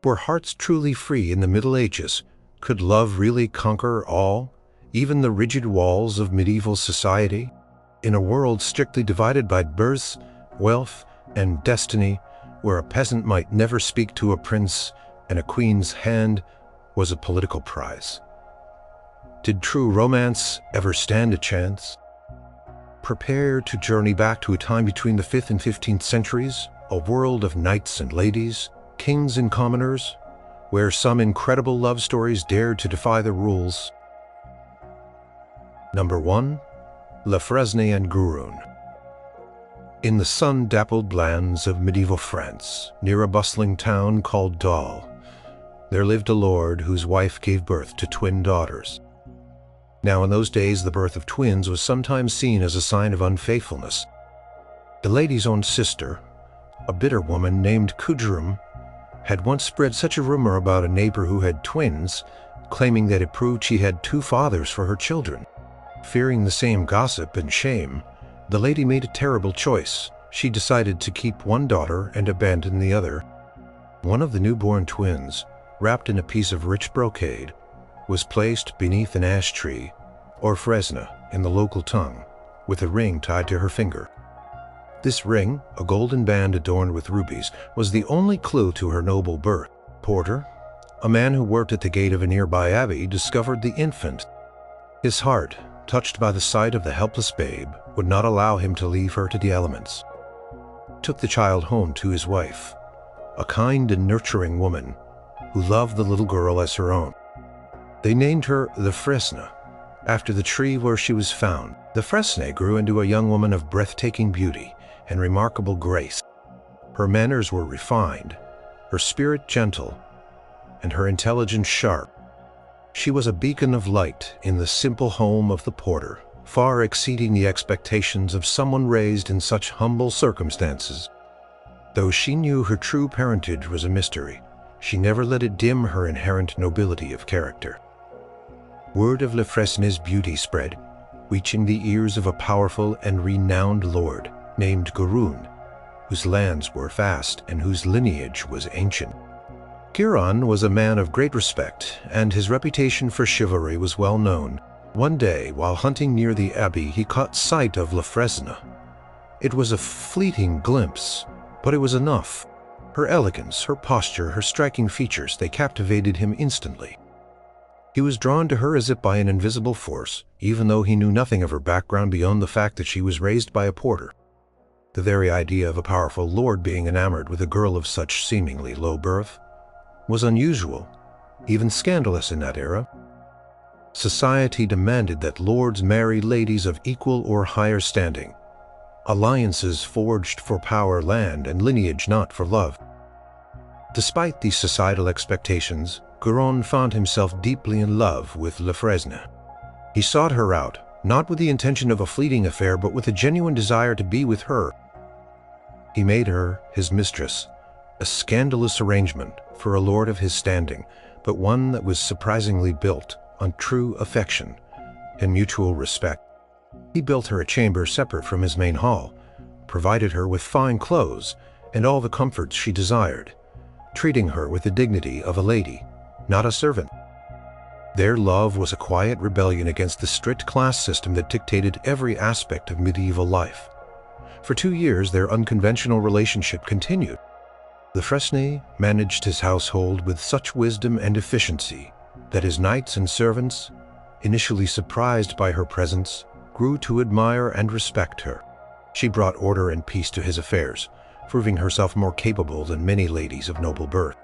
Were hearts truly free in the Middle Ages? Could love really conquer all, even the rigid walls of medieval society? In a world strictly divided by birth, wealth, and destiny, where a peasant might never speak to a prince and a queen's hand was a political prize. Did true romance ever stand a chance? Prepare to journey back to a time between the 5th and 15th centuries, a world of knights and ladies, kings and commoners, where some incredible love stories dared to defy the rules. Number 1. Fresne and Gurun. In the sun-dappled lands of medieval France, near a bustling town called Dol, there lived a lord whose wife gave birth to twin daughters. Now in those days the birth of twins was sometimes seen as a sign of unfaithfulness. The lady's own sister, a bitter woman named Coudroum, had once spread such a rumor about a neighbor who had twins, claiming that it proved she had 2 fathers for her children. Fearing the same gossip and shame, the lady made a terrible choice. She decided to keep one daughter and abandon the other. One of the newborn twins, wrapped in a piece of rich brocade, was placed beneath an ash tree, or Fresne in the local tongue, with a ring tied to her finger. This ring, a golden band adorned with rubies, was the only clue to her noble birth. Porter, a man who worked at the gate of a nearby abbey, discovered the infant. His heart, touched by the sight of the helpless babe, would not allow him to leave her to the elements. Took the child home to his wife, a kind and nurturing woman who loved the little girl as her own. They named her the Fresne, after the tree where she was found. The Fresne grew into a young woman of breathtaking beauty and remarkable grace. Her manners were refined, her spirit gentle, and her intelligence sharp. She was a beacon of light in the simple home of the porter, far exceeding the expectations of someone raised in such humble circumstances. Though she knew her true parentage was a mystery, she never let it dim her inherent nobility of character. Word of Fresne's beauty spread, reaching the ears of a powerful and renowned lord named Gurun, whose lands were vast and whose lineage was ancient. Gurun was a man of great respect, and his reputation for chivalry was well known. One day, while hunting near the abbey, he caught sight of Fresne. It was a fleeting glimpse, but it was enough. Her elegance, her posture, her striking features, they captivated him instantly. He was drawn to her as if by an invisible force, even though he knew nothing of her background beyond the fact that she was raised by a porter. The very idea of a powerful lord being enamored with a girl of such seemingly low birth was unusual, even scandalous in that era. Society demanded that lords marry ladies of equal or higher standing, alliances forged for power, land, and lineage, not for love. Despite these societal expectations, Gurun found himself deeply in love with Fresne. He sought her out, not with the intention of a fleeting affair, but with a genuine desire to be with her. He made her his mistress, a scandalous arrangement for a lord of his standing, but one that was surprisingly built on true affection and mutual respect. He built her a chamber separate from his main hall, provided her with fine clothes and all the comforts she desired, treating her with the dignity of a lady, not a servant. Their love was a quiet rebellion against the strict class system that dictated every aspect of medieval life. For 2 years, their unconventional relationship continued. Fresne managed his household with such wisdom and efficiency that his knights and servants, initially surprised by her presence, grew to admire and respect her. She brought order and peace to his affairs, proving herself more capable than many ladies of noble birth.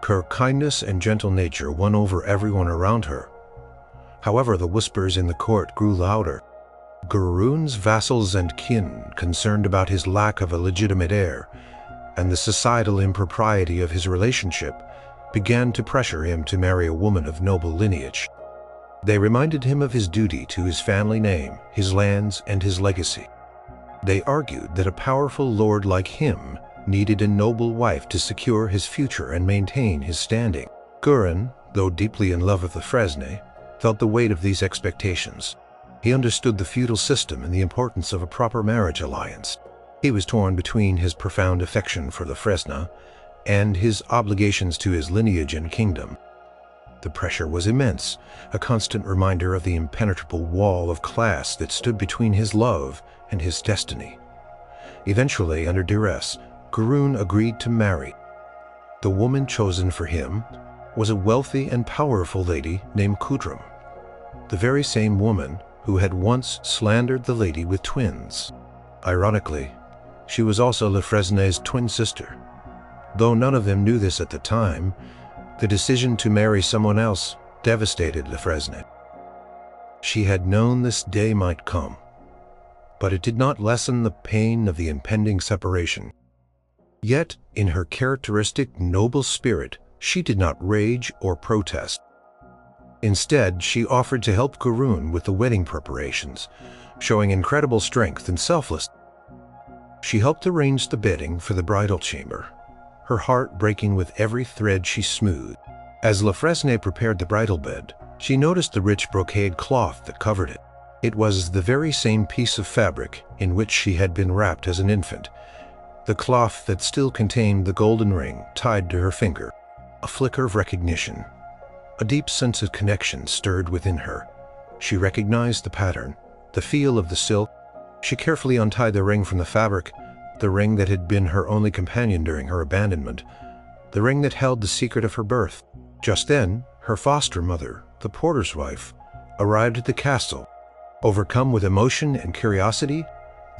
Her kindness and gentle nature won over everyone around her. However, the whispers in the court grew louder. Gurun's vassals and kin, concerned about his lack of a legitimate heir and the societal impropriety of his relationship, began to pressure him to marry a woman of noble lineage. They reminded him of his duty to his family name, his lands, and his legacy. They argued that a powerful lord like him needed a noble wife to secure his future and maintain his standing. Gurun, though deeply in love with Fresne, felt the weight of these expectations. He understood the feudal system and the importance of a proper marriage alliance. He was torn between his profound affection for Fresne and his obligations to his lineage and kingdom. The pressure was immense, a constant reminder of the impenetrable wall of class that stood between his love and his destiny. Eventually, under duress, Gurun agreed to marry. The woman chosen for him was a wealthy and powerful lady named Coudroum, the very same woman who had once slandered the lady with twins. Ironically, she was also Fresne's twin sister. Though none of them knew this at the time, the decision to marry someone else devastated Fresne. She had known this day might come, but it did not lessen the pain of the impending separation. Yet, in her characteristic noble spirit, she did not rage or protest. Instead, she offered to help Gurun with the wedding preparations, showing incredible strength and selflessness. She helped arrange the bedding for the bridal chamber, her heart breaking with every thread she smoothed. As Fresne prepared the bridal bed, she noticed the rich brocade cloth that covered it. It was the very same piece of fabric in which she had been wrapped as an infant, the cloth that still contained the golden ring tied to her finger. A flicker of recognition, a deep sense of connection stirred within her. She recognized the pattern, the feel of the silk. She carefully untied the ring from the fabric, the ring that had been her only companion during her abandonment, the ring that held the secret of her birth. Just then, her foster mother, the porter's wife, arrived at the castle. Overcome with emotion and curiosity,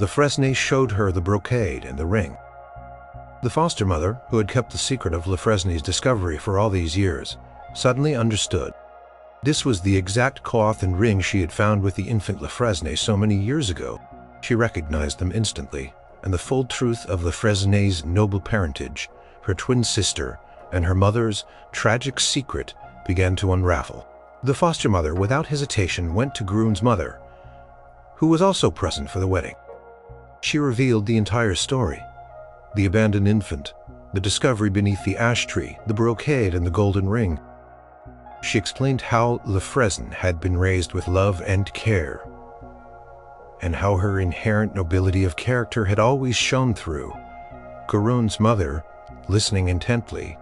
Fresne showed her the brocade and the ring. The foster mother, who had kept the secret of Fresne's discovery for all these years, suddenly understood. This was the exact cloth and ring she had found with the infant Fresne so many years ago. She recognized them instantly, and the full truth of Fresne's noble parentage, her twin sister, and her mother's tragic secret began to unravel. The foster mother, without hesitation, went to Gurun's mother, who was also present for the wedding. She revealed the entire story: the abandoned infant, the discovery beneath the ash tree, the brocade, and the golden ring. She explained how Fresne had been raised with love and care, and how her inherent nobility of character had always shone through. Gurun's mother, listening intently,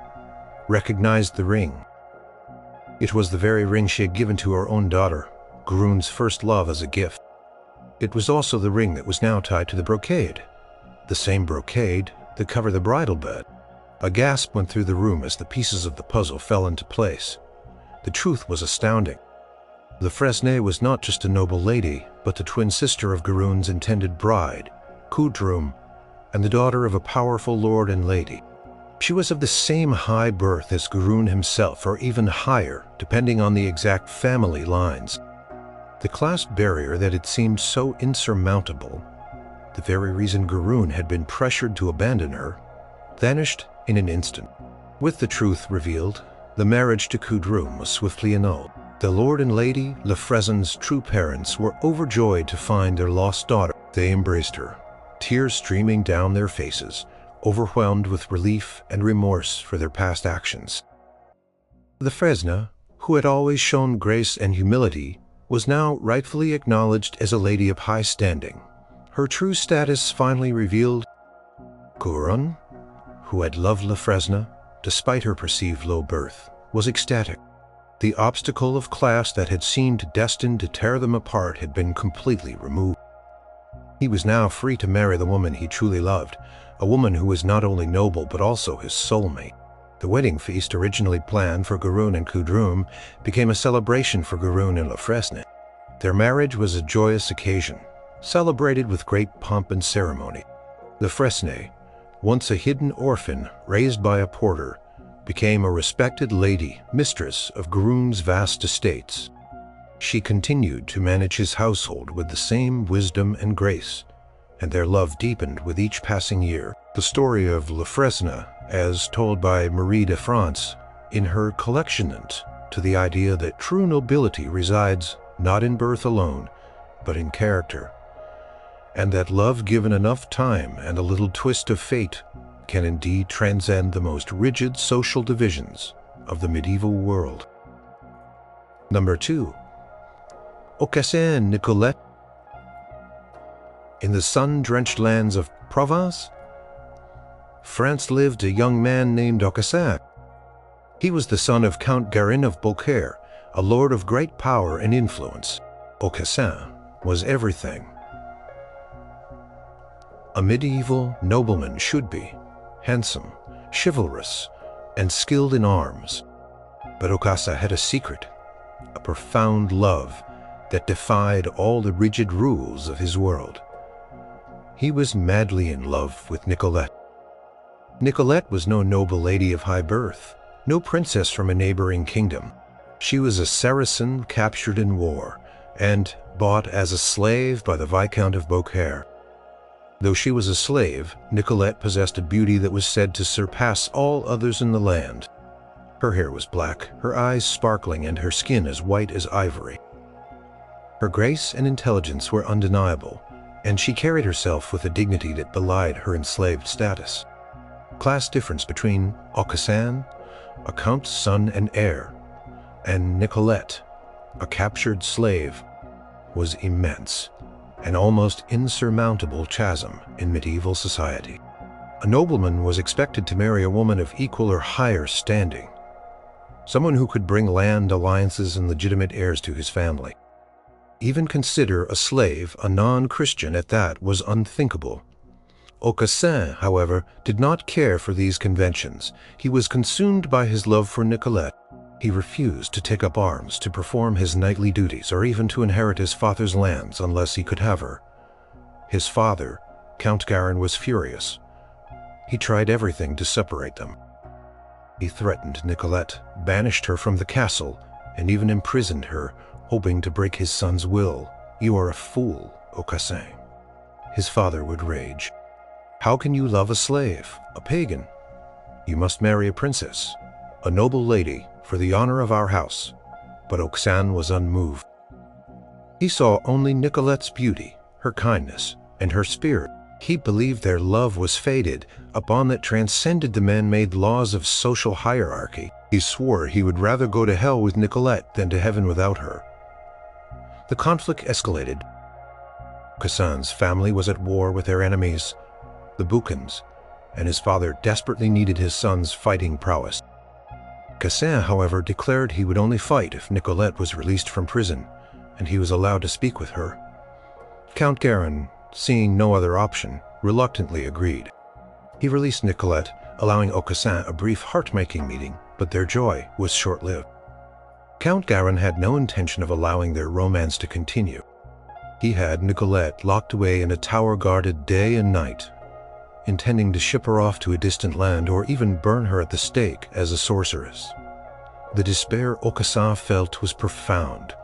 recognized the ring. It was the very ring she had given to her own daughter, Gurun's first love, as a gift. It was also the ring that was now tied to the brocade, the same brocade that covered the bridal bed. A gasp went through the room as the pieces of the puzzle fell into place. The truth was astounding. Fresne was not just a noble lady, but the twin sister of Gurun's intended bride, Coudroum, and the daughter of a powerful lord and lady. She was of the same high birth as Gurun himself, or even higher, depending on the exact family lines. The class barrier that had seemed so insurmountable, the very reason Gurun had been pressured to abandon her, vanished in an instant. With the truth revealed, the marriage to Coudroum was swiftly annulled. The lord and lady, Fresne's true parents, were overjoyed to find their lost daughter. They embraced her, tears streaming down their faces, overwhelmed with relief and remorse for their past actions. Fresne, who had always shown grace and humility, was now rightfully acknowledged as a lady of high standing. Her true status finally revealed. Gurun, who had loved Fresne, despite her perceived low birth, was ecstatic. The obstacle of class that had seemed destined to tear them apart had been completely removed. He was now free to marry the woman he truly loved, a woman who was not only noble but also his soulmate. The wedding feast, originally planned for Gurun and Coudroum, became a celebration for Gurun and Fresne. Their marriage was a joyous occasion, celebrated with great pomp and ceremony. Fresne, once a hidden orphan raised by a porter, became a respected lady, mistress of Gurun's vast estates. She continued to manage his household with the same wisdom and grace, and their love deepened with each passing year. The story of Fresne, as told by Marie de France, in her collectionant to the idea that true nobility resides not in birth alone, but in character, and that love given enough time and a little twist of fate can indeed transcend the most rigid social divisions of the medieval world. Number 2. Aucassin and Nicolette. In the sun-drenched lands of Provence, France lived a young man named Aucassin. He was the son of Count Gurun of Beaucaire, a lord of great power and influence. Aucassin was everything a medieval nobleman should be: handsome, chivalrous, and skilled in arms. But Aucassin had a secret, a profound love that defied all the rigid rules of his world. He was madly in love with Nicolette. Nicolette was no noble lady of high birth, no princess from a neighboring kingdom. She was a Saracen captured in war and bought as a slave by the Viscount of Beaucaire. Though she was a slave, Nicolette possessed a beauty that was said to surpass all others in the land. Her hair was black, her eyes sparkling, and her skin as white as ivory. Her grace and intelligence were undeniable, and she carried herself with a dignity that belied her enslaved status. Class difference between Aucassin, a count's son and heir, and Nicolette, a captured slave, was immense, an almost insurmountable chasm in medieval society. A nobleman was expected to marry a woman of equal or higher standing, someone who could bring land alliances and legitimate heirs to his family. Even consider a slave a non-Christian at that was unthinkable. Aucassin, however, did not care for these conventions. He was consumed by his love for Nicolette. He refused to take up arms to perform his knightly duties or even to inherit his father's lands unless he could have her. His father, Count Gurun, was furious. He tried everything to separate them. He threatened Nicolette, banished her from the castle, and even imprisoned her, hoping to break his son's will. "You are a fool, Aucassin," his father would rage. "How can you love a slave, a pagan? You must marry a princess, a noble lady, for the honor of our house." But Aucassin was unmoved. He saw only Nicolette's beauty, her kindness, and her spirit. He believed their love was fated, a bond that transcended the man-made laws of social hierarchy. He swore he would rather go to hell with Nicolette than to heaven without her. The conflict escalated. Aucassin's family was at war with their enemies, the Boucans, and his father desperately needed his son's fighting prowess. Aucassin, however, declared he would only fight if Nicolette was released from prison, and he was allowed to speak with her. Count Gurun, seeing no other option, reluctantly agreed. He released Nicolette, allowing Aucassin a brief heart-making meeting, but their joy was short-lived. Count Gurun had no intention of allowing their romance to continue. He had Nicolette locked away in a tower guarded day and night, intending to ship her off to a distant land or even burn her at the stake as a sorceress. The despair Aucassin felt was profound.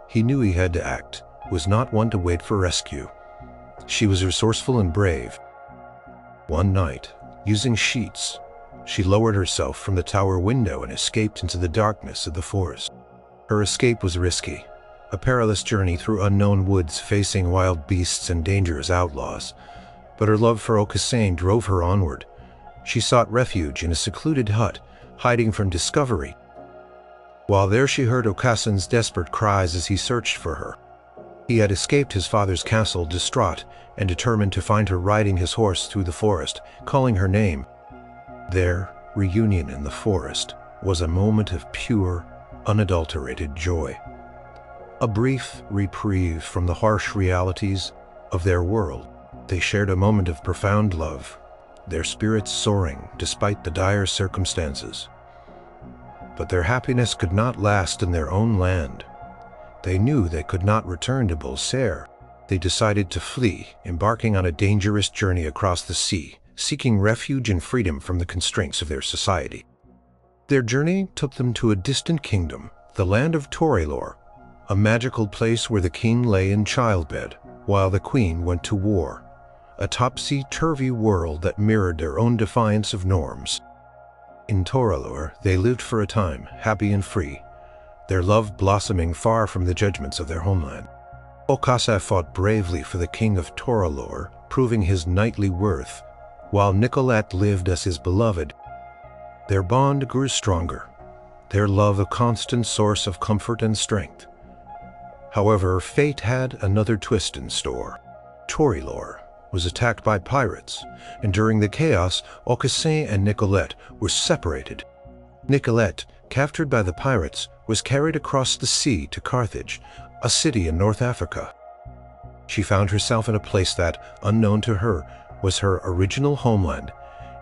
He knew he had to act, was not one to wait for rescue. She was resourceful and brave. One night, using sheets, she lowered herself from the tower window and escaped into the darkness of the forest. Her escape was risky, a perilous journey through unknown woods facing wild beasts and dangerous outlaws. But her love for Aucassin drove her onward. She sought refuge in a secluded hut, hiding from discovery. While there she heard Aucassin's desperate cries as he searched for her. He had escaped his father's castle distraught and determined to find her riding his horse through the forest, calling her name. Their reunion in the forest was a moment of pure, unadulterated joy. A brief reprieve from the harsh realities of their world. They shared a moment of profound love, their spirits soaring despite the dire circumstances. But their happiness could not last in their own land. They knew they could not return to Beaucaire. They decided to flee, embarking on a dangerous journey across the sea, seeking refuge and freedom from the constraints of their society. Their journey took them to a distant kingdom, the land of Torelore, a magical place where the king lay in childbed, while the queen went to war. A topsy-turvy world that mirrored their own defiance of norms. In Torelore, they lived for a time, happy and free, their love blossoming far from the judgments of their homeland. Aucassin fought bravely for the king of Torelore, proving his knightly worth, while Nicolette lived as his beloved. Their bond grew stronger, their love a constant source of comfort and strength. However, fate had another twist in store. Torelore, was attacked by pirates, and during the chaos, Aucassin and Nicolette were separated. Nicolette, captured by the pirates, was carried across the sea to Carthage, a city in North Africa. She found herself in a place that, unknown to her, was her original homeland.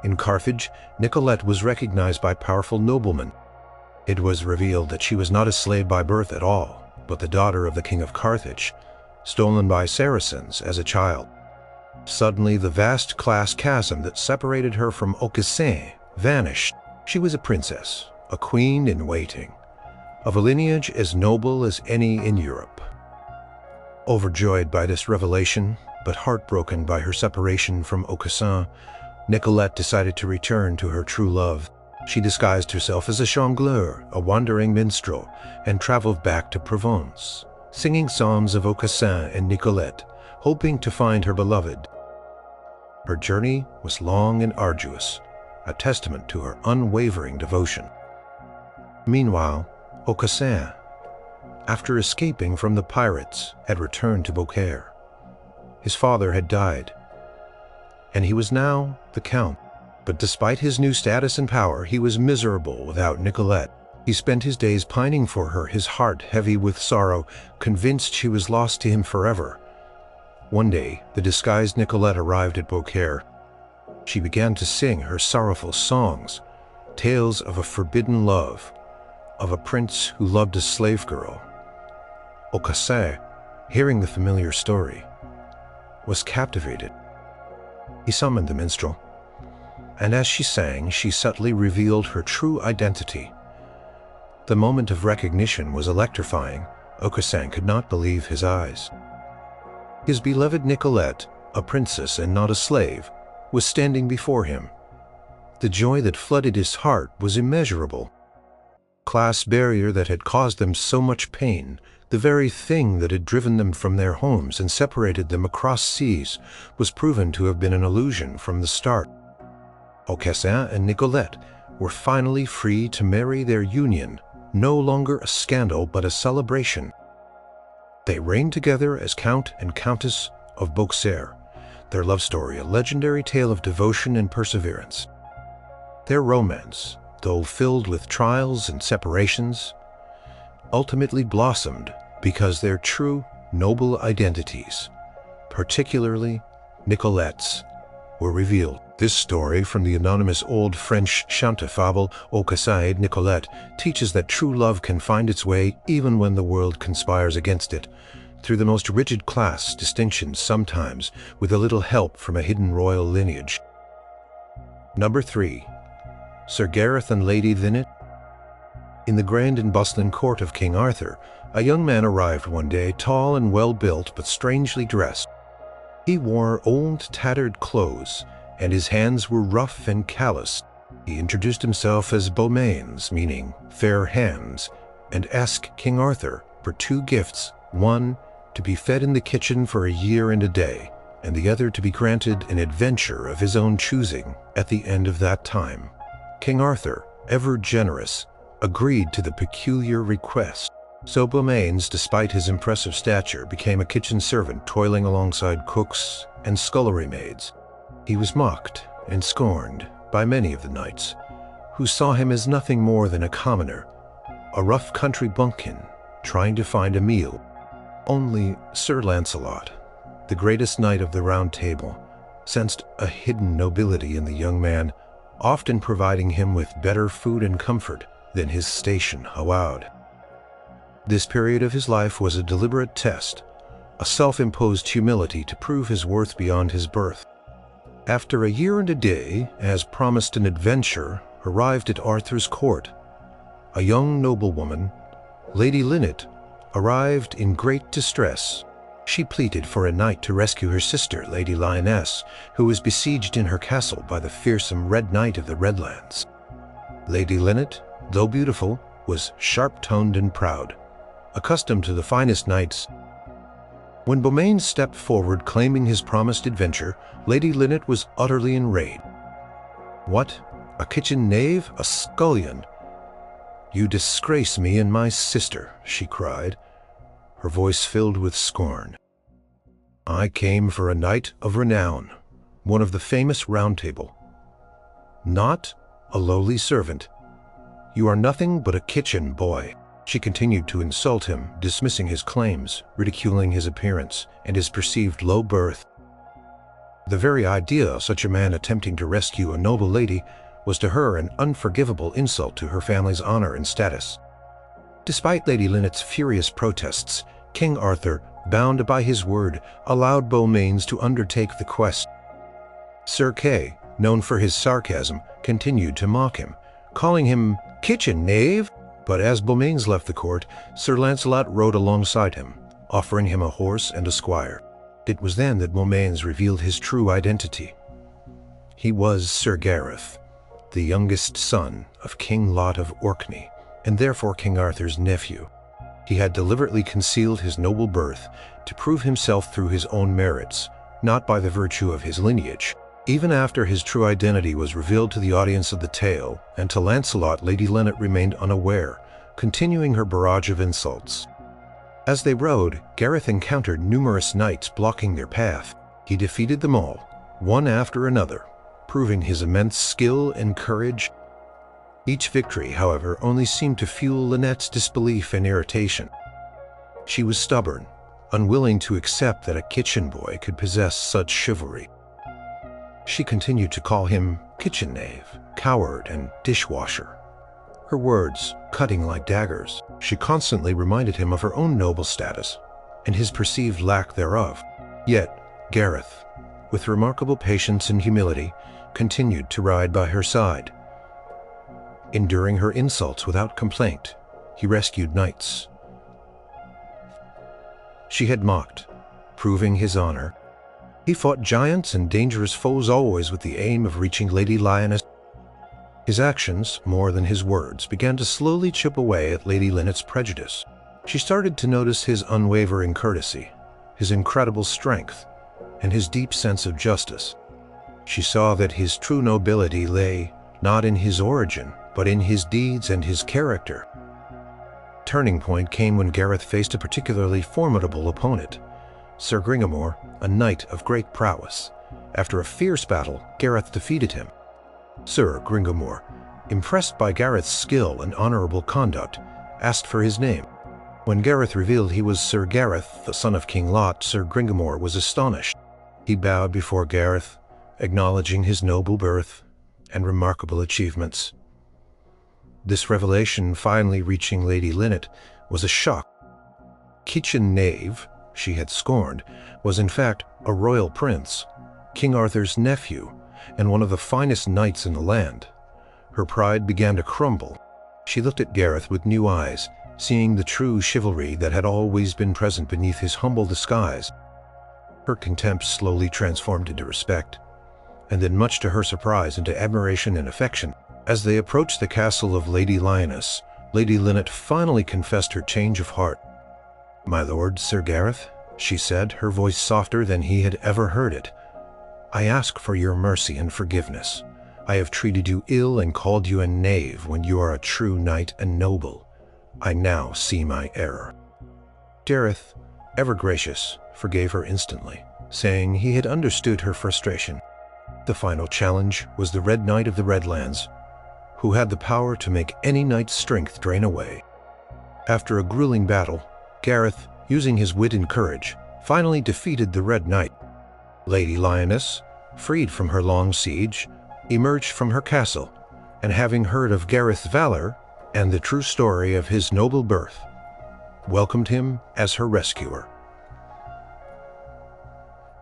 In Carthage, Nicolette was recognized by powerful noblemen. It was revealed that she was not a slave by birth at all, but the daughter of the king of Carthage, stolen by Saracens as a child. Suddenly, the vast class chasm that separated her from Aucassin vanished. She was a princess, a queen in waiting, of a lineage as noble as any in Europe. Overjoyed by this revelation, but heartbroken by her separation from Aucassin, Nicolette decided to return to her true love. She disguised herself as a jongleur, a wandering minstrel, and traveled back to Provence, singing songs of Aucassin and Nicolette, hoping to find her beloved. Her journey was long and arduous, a testament to her unwavering devotion. Meanwhile, Aucassin, after escaping from the pirates, had returned to Beaucaire. His father had died, and he was now the Count. But despite his new status and power, he was miserable without Nicolette. He spent his days pining for her, his heart heavy with sorrow, convinced she was lost to him forever. One day, the disguised Nicolette arrived at Beaucaire. She began to sing her sorrowful songs, tales of a forbidden love, of a prince who loved a slave girl. Aucassin, hearing the familiar story, was captivated. He summoned the minstrel, and as she sang, she subtly revealed her true identity. The moment of recognition was electrifying. Aucassin could not believe his eyes. His beloved Nicolette, a princess and not a slave, was standing before him. The joy that flooded his heart was immeasurable. Class barrier that had caused them so much pain, the very thing that had driven them from their homes and separated them across seas, was proven to have been an illusion from the start. Aucassin and Nicolette were finally free to marry, their union, no longer a scandal but a celebration. They reigned together as Count and Countess of Beaucaire, their love story a legendary tale of devotion and perseverance. Their romance, though filled with trials and separations, ultimately blossomed because their true, noble identities, particularly Nicolette's, were revealed. This story from the anonymous old French chante fable Aucassin and Nicolette teaches that true love can find its way even when the world conspires against it, through the most rigid class distinctions, sometimes with a little help from a hidden royal lineage. Number 3. Sir Gareth and Lady Lynette. In the grand and bustling court of King Arthur, a young man arrived one day, tall and well-built but strangely dressed. He wore old, tattered clothes, and his hands were rough and calloused. He introduced himself as Beaumains, meaning fair hands, and asked King Arthur for 2 gifts, one to be fed in the kitchen for a year and a day, and the other to be granted an adventure of his own choosing at the end of that time. King Arthur, ever generous, agreed to the peculiar request. So Beaumains, despite his impressive stature, became a kitchen servant, toiling alongside cooks and scullery maids. He was mocked and scorned by many of the knights, who saw him as nothing more than a commoner, a rough country bumpkin trying to find a meal. Only Sir Lancelot, the greatest knight of the Round Table, sensed a hidden nobility in the young man, often providing him with better food and comfort than his station allowed. This period of his life was a deliberate test, a self-imposed humility to prove his worth beyond his birth. After a year and a day, as promised, an adventure arrived at Arthur's court. A young noblewoman, Lady Lynette, arrived in great distress. She pleaded for a knight to rescue her sister, Lady Lioness, who was besieged in her castle by the fearsome Red Knight of the Redlands. Lady Lynette, though beautiful, was sharp-toned and proud, accustomed to the finest knights. When Beaumains stepped forward claiming his promised adventure, Lady Lynette was utterly enraged. "What? A kitchen knave? A scullion? You disgrace me and my sister," she cried, her voice filled with scorn. I came for a knight of renown, one of the famous Round Table. Not a lowly servant. You are nothing but a kitchen boy." She continued to insult him, dismissing his claims, ridiculing his appearance, and his perceived low birth. The very idea of such a man attempting to rescue a noble lady was to her an unforgivable insult to her family's honor and status. Despite Lady Lynette's furious protests, King Arthur, bound by his word, allowed Beaumains to undertake the quest. Sir Kay, known for his sarcasm, continued to mock him, calling him kitchen knave. But as Beaumains left the court, Sir Lancelot rode alongside him, offering him a horse and a squire. It was then that Beaumains revealed his true identity. He was Sir Gareth, the youngest son of King Lot of Orkney, and therefore King Arthur's nephew. He had deliberately concealed his noble birth to prove himself through his own merits, not by the virtue of his lineage. Even after his true identity was revealed to the audience of the tale, and to Lancelot, Lady Lynette remained unaware, continuing her barrage of insults. As they rode, Gareth encountered numerous knights blocking their path. He defeated them all, one after another, proving his immense skill and courage. Each victory, however, only seemed to fuel Lynette's disbelief and irritation. She was stubborn, unwilling to accept that a kitchen boy could possess such chivalry. She continued to call him kitchen knave, coward, and dishwasher. Her words cutting like daggers. She constantly reminded him of her own noble status and his perceived lack thereof. Yet Gareth, with remarkable patience and humility, continued to ride by her side. Enduring her insults without complaint, he rescued knights she had mocked, proving his honor. He fought giants and dangerous foes always with the aim of reaching Lady Lioness. His actions, more than his words, began to slowly chip away at Lady Lynette's prejudice. She started to notice his unwavering courtesy, his incredible strength, and his deep sense of justice. She saw that his true nobility lay not in his origin, but in his deeds and his character. Turning point came when Gareth faced a particularly formidable opponent, Sir Gringamore, a knight of great prowess. After a fierce battle, Gareth defeated him. Sir Gringamore, impressed by Gareth's skill and honorable conduct, asked for his name. When Gareth revealed he was Sir Gareth, the son of King Lot, Sir Gringamore was astonished. He bowed before Gareth, acknowledging his noble birth and remarkable achievements. This revelation, finally reaching Lady Lynette, was a shock. Kitchen knave, she had scorned, was in fact a royal prince, King Arthur's nephew, and one of the finest knights in the land. Her pride began to crumble. She looked at Gareth with new eyes, seeing the true chivalry that had always been present beneath his humble disguise. Her contempt slowly transformed into respect, and then, much to her surprise, into admiration and affection. As they approached the castle of Lady Lioness, Lady Lynette finally confessed her change of heart. "My lord, Sir Gareth," she said, her voice softer than he had ever heard it, "I ask for your mercy and forgiveness. I have treated you ill and called you a knave when you are a true knight and noble. I now see my error." Gareth, ever gracious, forgave her instantly, saying he had understood her frustration. The final challenge was the Red Knight of the Redlands, who had the power to make any knight's strength drain away. After a grueling battle, Gareth, using his wit and courage, finally defeated the Red Knight. Lady Lioness, freed from her long siege, emerged from her castle, and having heard of Gareth's valor and the true story of his noble birth, welcomed him as her rescuer.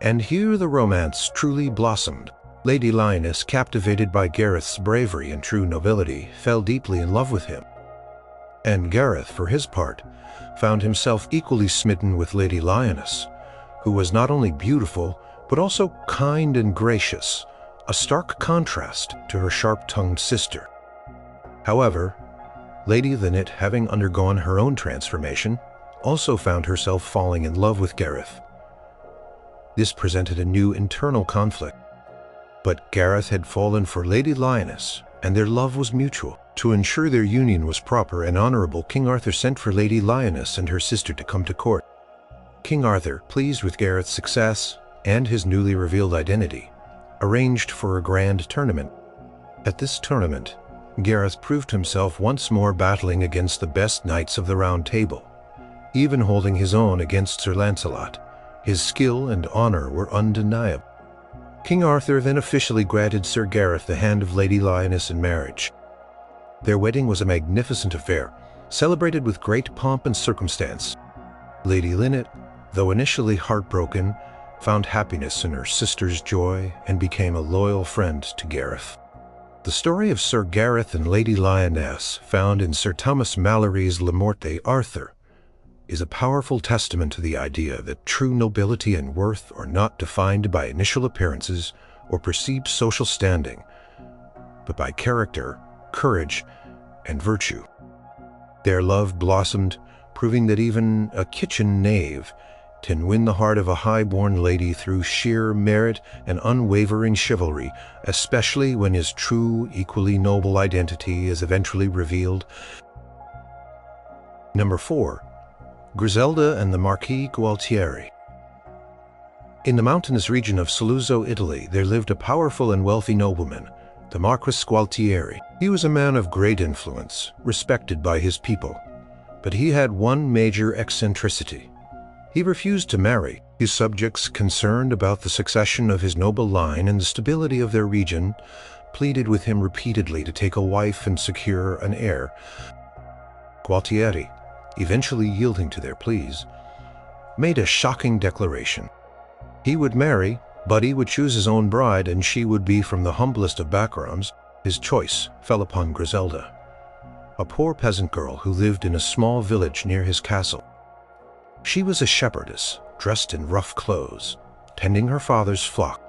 And here the romance truly blossomed. Lady Lioness, captivated by Gareth's bravery and true nobility, fell deeply in love with him. And Gareth, for his part, found himself equally smitten with Lady Lioness, who was not only beautiful, but also kind and gracious, a stark contrast to her sharp-tongued sister. However, Lady Lynette, having undergone her own transformation, also found herself falling in love with Gareth. This presented a new internal conflict. But Gareth had fallen for Lady Lioness, and their love was mutual. To ensure their union was proper and honorable, King Arthur sent for Lady Lioness and her sister to come to court. King Arthur, pleased with Gareth's success and his newly revealed identity, arranged for a grand tournament. At this tournament, Gareth proved himself once more battling against the best knights of the Round Table, even holding his own against Sir Lancelot. His skill and honor were undeniable. King Arthur then officially granted Sir Gareth the hand of Lady Lioness in marriage. Their wedding was a magnificent affair, celebrated with great pomp and circumstance. Lady Lynette, though initially heartbroken, found happiness in her sister's joy and became a loyal friend to Gareth. The story of Sir Gareth and Lady Lioness, found in Sir Thomas Malory's Le Morte Arthur, is a powerful testament to the idea that true nobility and worth are not defined by initial appearances or perceived social standing, but by character, courage, and virtue. Their love blossomed, proving that even a kitchen knave can win the heart of a high-born lady through sheer merit and unwavering chivalry, especially when his true, equally noble identity is eventually revealed. Number 4. Griselda and the Marquis Gualtieri. In the mountainous region of Saluzzo, Italy, there lived a powerful and wealthy nobleman, the Marquis Gualtieri. He was a man of great influence, respected by his people, but he had one major eccentricity. He refused to marry. His subjects, concerned about the succession of his noble line and the stability of their region, pleaded with him repeatedly to take a wife and secure an heir. Gualtieri, eventually yielding to their pleas, made a shocking declaration. He would marry, but he would choose his own bride, and she would be from the humblest of backgrounds. His choice fell upon Griselda, a poor peasant girl who lived in a small village near his castle. She was a shepherdess, dressed in rough clothes, tending her father's flock.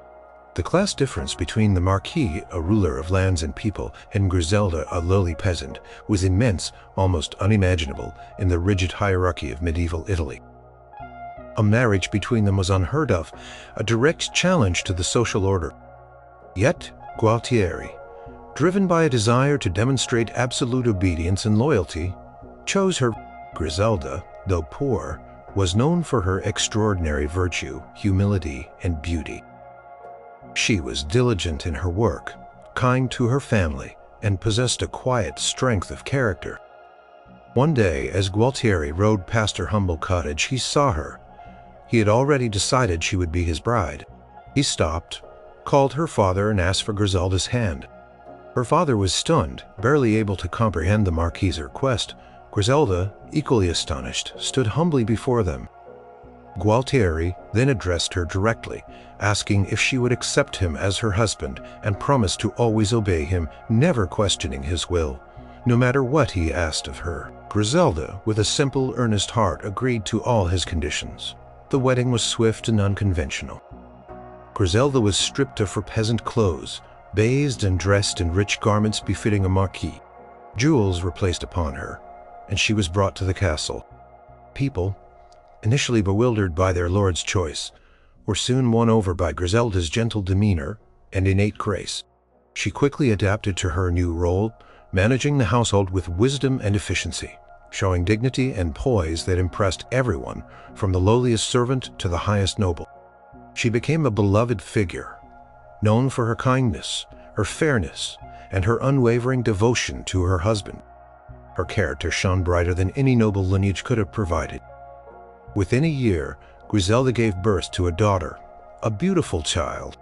The class difference between the Marquis, a ruler of lands and people, and Griselda, a lowly peasant, was immense, almost unimaginable, in the rigid hierarchy of medieval Italy. A marriage between them was unheard of, a direct challenge to the social order. Yet Gualtieri, driven by a desire to demonstrate absolute obedience and loyalty, chose her. Griselda, though poor, was known for her extraordinary virtue, humility, and beauty. She was diligent in her work, kind to her family, and possessed a quiet strength of character. One day, as Gualtieri rode past her humble cottage, he saw her. He had already decided she would be his bride. He stopped, called her father, and asked for Griselda's hand. Her father was stunned, barely able to comprehend the Marquis's request. Griselda, equally astonished, stood humbly before them. Gualtieri then addressed her directly, asking if she would accept him as her husband and promise to always obey him, never questioning his will, no matter what he asked of her. Griselda, with a simple, earnest heart, agreed to all his conditions. The wedding was swift and unconventional. Griselda was stripped of her peasant clothes, bathed and dressed in rich garments befitting a marquis. Jewels were placed upon her, and she was brought to the castle. People, initially bewildered by their lord's choice, were soon won over by Griselda's gentle demeanor and innate grace. She quickly adapted to her new role, managing the household with wisdom and efficiency, showing dignity and poise that impressed everyone, from the lowliest servant to the highest noble. She became a beloved figure, known for her kindness, her fairness, and her unwavering devotion to her husband. Her character shone brighter than any noble lineage could have provided. Within a year, Griselda gave birth to a daughter, a beautiful child.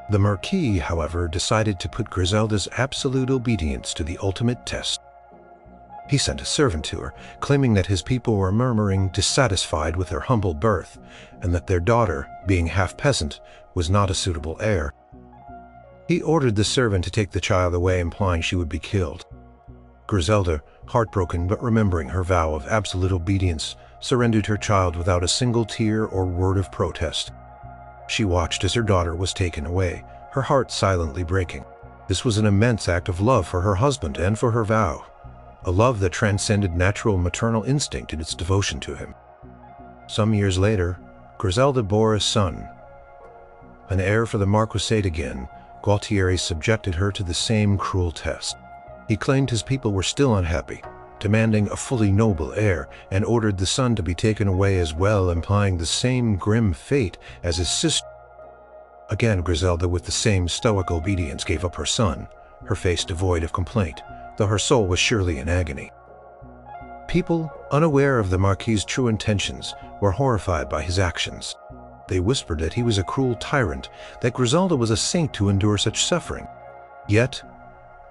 The Marquis, however, decided to put Griselda's absolute obedience to the ultimate test. He sent a servant to her, claiming that his people were murmuring, dissatisfied with her humble birth, and that their daughter, being half peasant, was not a suitable heir. He ordered the servant to take the child away, implying she would be killed. Griselda, heartbroken but remembering her vow of absolute obedience, surrendered her child without a single tear or word of protest. She watched as her daughter was taken away, her heart silently breaking. This was an immense act of love for her husband and for her vow, a love that transcended natural maternal instinct in its devotion to him. Some years later, Griselda bore a son. An heir for the marquisate again, Gualtieri subjected her to the same cruel test. He claimed his people were still unhappy, demanding a fully noble heir, and ordered the son to be taken away as well, implying the same grim fate as his sister. Again, Griselda, with the same stoic obedience, gave up her son, her face devoid of complaint, though her soul was surely in agony. People, unaware of the Marquis's true intentions, were horrified by his actions. They whispered that he was a cruel tyrant, that Griselda was a saint to endure such suffering. Yet,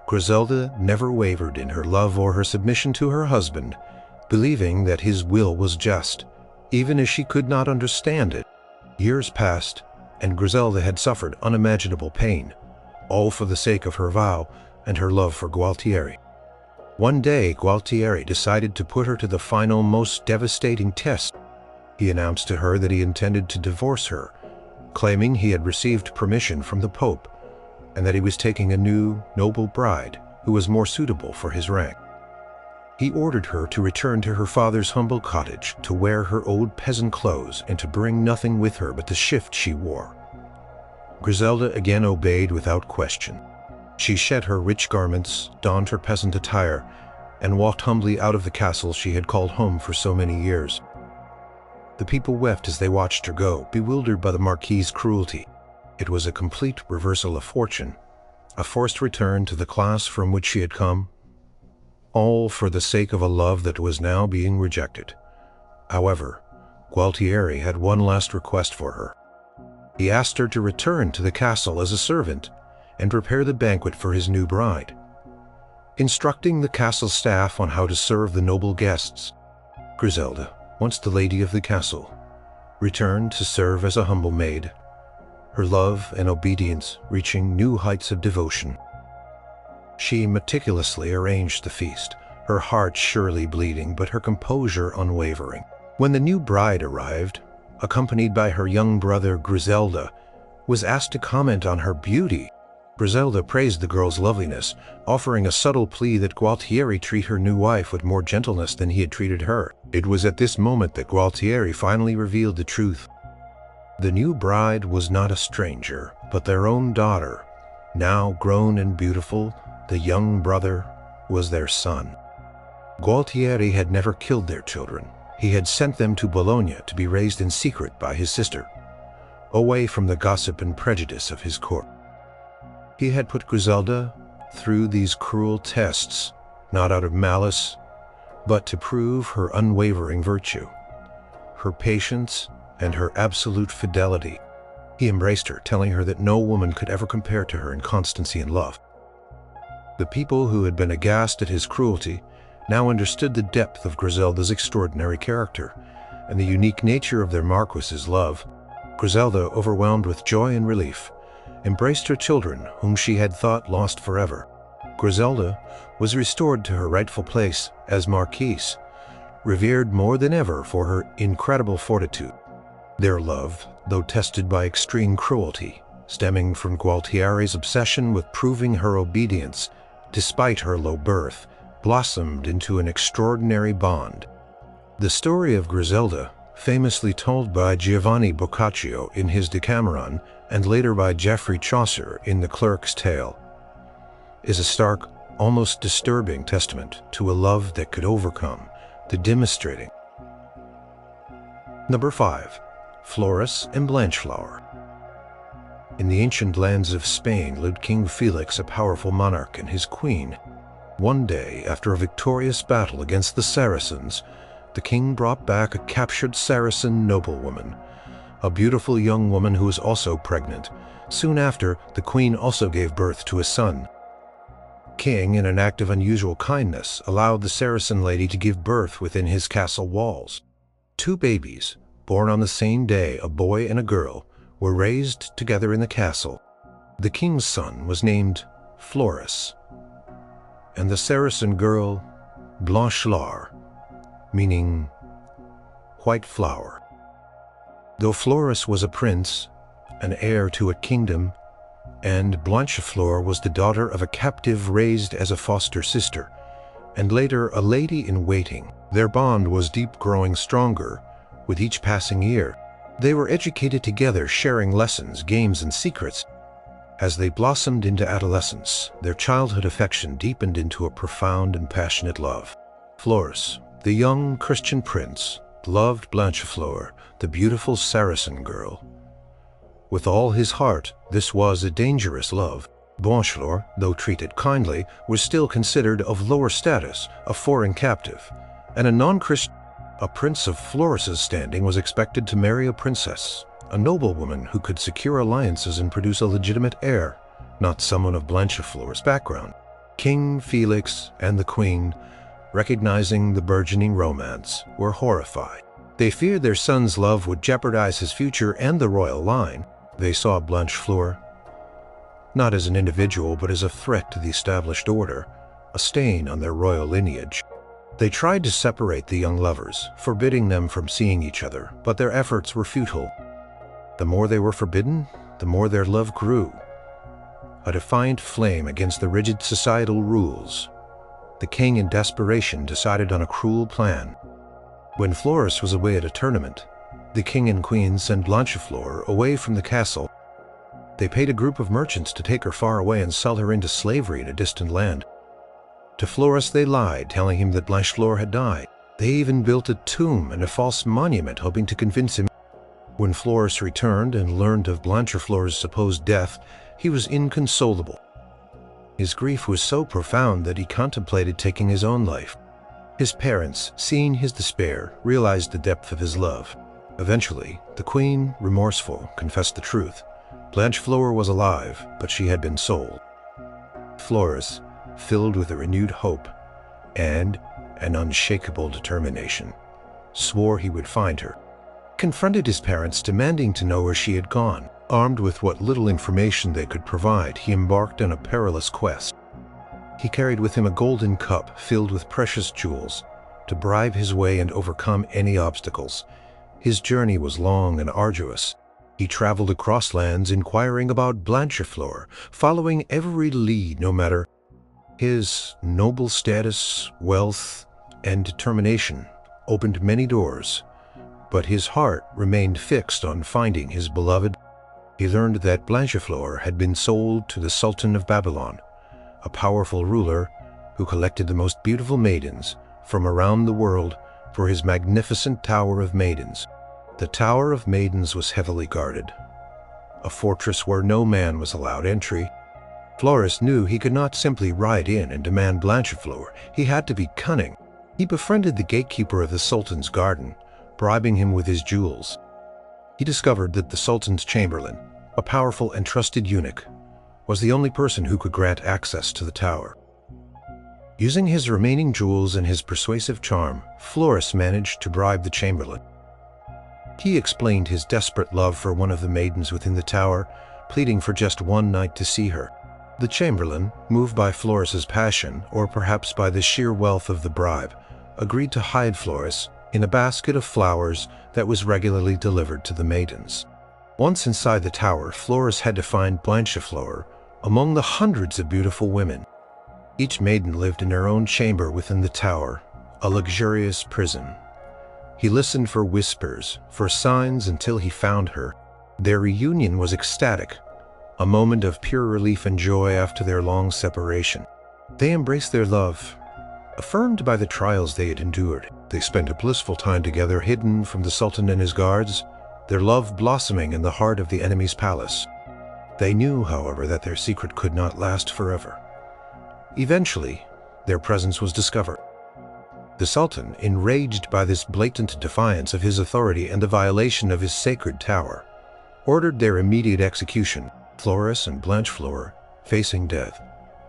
Griselda never wavered in her love or her submission to her husband, believing that his will was just, even as she could not understand it. Years passed, and Griselda had suffered unimaginable pain, all for the sake of her vow and her love for Gualtieri. One day, Gualtieri decided to put her to the final, most devastating test. He announced to her that he intended to divorce her, claiming he had received permission from the Pope, and that he was taking a new, noble bride who was more suitable for his rank. He ordered her to return to her father's humble cottage, to wear her old peasant clothes, and to bring nothing with her but the shift she wore. Griselda again obeyed without question. She shed her rich garments, donned her peasant attire, and walked humbly out of the castle she had called home for so many years. The people wept as they watched her go, bewildered by the Marquis's cruelty. It was a complete reversal of fortune, a forced return to the class from which she had come, all for the sake of a love that was now being rejected. However, Gualtieri had one last request for her. He asked her to return to the castle as a servant and prepare the banquet for his new bride. Instructing the castle staff on how to serve the noble guests, Griselda, once the lady of the castle, returned to serve as a humble maid, her love and obedience reaching new heights of devotion. She meticulously arranged the feast, her heart surely bleeding, but her composure unwavering. When the new bride arrived, accompanied by her young brother Griselda, was asked to comment on her beauty. Griselda praised the girl's loveliness, offering a subtle plea that Gualtieri treat her new wife with more gentleness than he had treated her. It was at this moment that Gualtieri finally revealed the truth. The new bride was not a stranger, but their own daughter. Now grown and beautiful, the young brother was their son. Gualtieri had never killed their children. He had sent them to Bologna to be raised in secret by his sister, away from the gossip and prejudice of his court. He had put Griselda through these cruel tests, not out of malice, but to prove her unwavering virtue, her patience, and her absolute fidelity. He embraced her, telling her that no woman could ever compare to her in constancy and love. The people who had been aghast at his cruelty now understood the depth of Griselda's extraordinary character and the unique nature of their Marquis's love. Griselda, overwhelmed with joy and relief, embraced her children, whom she had thought lost forever. Griselda was restored to her rightful place as Marquise, revered more than ever for her incredible fortitude. Their love, though tested by extreme cruelty, stemming from Gualtieri's obsession with proving her obedience, despite her low birth, blossomed into an extraordinary bond. The story of Griselda, famously told by Giovanni Boccaccio in his Decameron and later by Geoffrey Chaucer in The Clerk's Tale, is a stark, almost disturbing testament to a love that could overcome the demonstrating. Number 5. Floris and Blancheflower. In the ancient lands of Spain lived King Felix, a powerful monarch, and his queen. One day, after a victorious battle against the Saracens, the king brought back a captured Saracen noblewoman, a beautiful young woman who was also pregnant. Soon after, the queen also gave birth to a son. King, in an act of unusual kindness, allowed the Saracen lady to give birth within his castle walls. 2 babies, born on the same day, a boy and a girl, were raised together in the castle. The king's son was named Floris, and the Saracen girl Blancheflower, meaning white flower. Though Floris was a prince, an heir to a kingdom, and Blancheflower was the daughter of a captive raised as a foster sister, and later a lady-in-waiting, their bond was deep, growing stronger with each passing year. They were educated together, sharing lessons, games, and secrets. As they blossomed into adolescence, their childhood affection deepened into a profound and passionate love. Floris, the young Christian prince, loved Blanchefleur, the beautiful Saracen girl. With all his heart, this was a dangerous love. Blanchefleur, though treated kindly, was still considered of lower status, a foreign captive, and a non-Christian. A prince of Floris's standing was expected to marry a princess, a noblewoman who could secure alliances and produce a legitimate heir, not someone of Blanchefleur's background. King Felix and the queen, recognizing the burgeoning romance, were horrified. They feared their son's love would jeopardize his future and the royal line. They saw Blanchefleur not as an individual but as a threat to the established order, a stain on their royal lineage. They tried to separate the young lovers, forbidding them from seeing each other, but their efforts were futile. The more they were forbidden, the more their love grew. A defiant flame against the rigid societal rules. The king, in desperation, decided on a cruel plan. When Floris was away at a tournament, the king and queen sent Blanchefleur away from the castle. They paid a group of merchants to take her far away and sell her into slavery in a distant land. To Floris they lied, telling him that Blanchefleur had died. They even built a tomb and a false monument, hoping to convince him. When Floris returned and learned of Blanchefleur's supposed death, he was inconsolable. His grief was so profound that he contemplated taking his own life. His parents, seeing his despair, realized the depth of his love. Eventually, the queen, remorseful, confessed the truth. Blanchefleur was alive, but she had been sold. Floris, filled with a renewed hope and an unshakable determination, swore he would find her. Confronted his parents, demanding to know where she had gone. Armed with what little information they could provide, he embarked on a perilous quest. He carried with him a golden cup filled with precious jewels to bribe his way and overcome any obstacles. His journey was long and arduous. He traveled across lands inquiring about Blanchefleur, following every lead no matter his noble status, wealth, and determination opened many doors, but his heart remained fixed on finding his beloved. He learned that Blanchefleur had been sold to the Sultan of Babylon, a powerful ruler who collected the most beautiful maidens from around the world for his magnificent Tower of Maidens. The Tower of Maidens was heavily guarded, a fortress where no man was allowed entry. Floris knew he could not simply ride in and demand Blanchefleur. He had to be cunning. He befriended the gatekeeper of the Sultan's garden, bribing him with his jewels. He discovered that the Sultan's chamberlain, a powerful and trusted eunuch, was the only person who could grant access to the tower. Using his remaining jewels and his persuasive charm, Floris managed to bribe the chamberlain. He explained his desperate love for one of the maidens within the tower, pleading for just one night to see her. The chamberlain, moved by Floris's passion, or perhaps by the sheer wealth of the bribe, agreed to hide Floris in a basket of flowers that was regularly delivered to the maidens. Once inside the tower, Floris had to find Blanchefleur among the hundreds of beautiful women. Each maiden lived in her own chamber within the tower, a luxurious prison. He listened for whispers, for signs until he found her. Their reunion was ecstatic, a moment of pure relief and joy after their long separation. They embraced their love, affirmed by the trials they had endured. They spent a blissful time together, hidden from the Sultan and his guards, their love blossoming in the heart of the enemy's palace. They knew, however, that their secret could not last forever. Eventually, their presence was discovered. The Sultan, enraged by this blatant defiance of his authority and the violation of his sacred tower, ordered their immediate execution. Floris and Blanchefleur, facing death,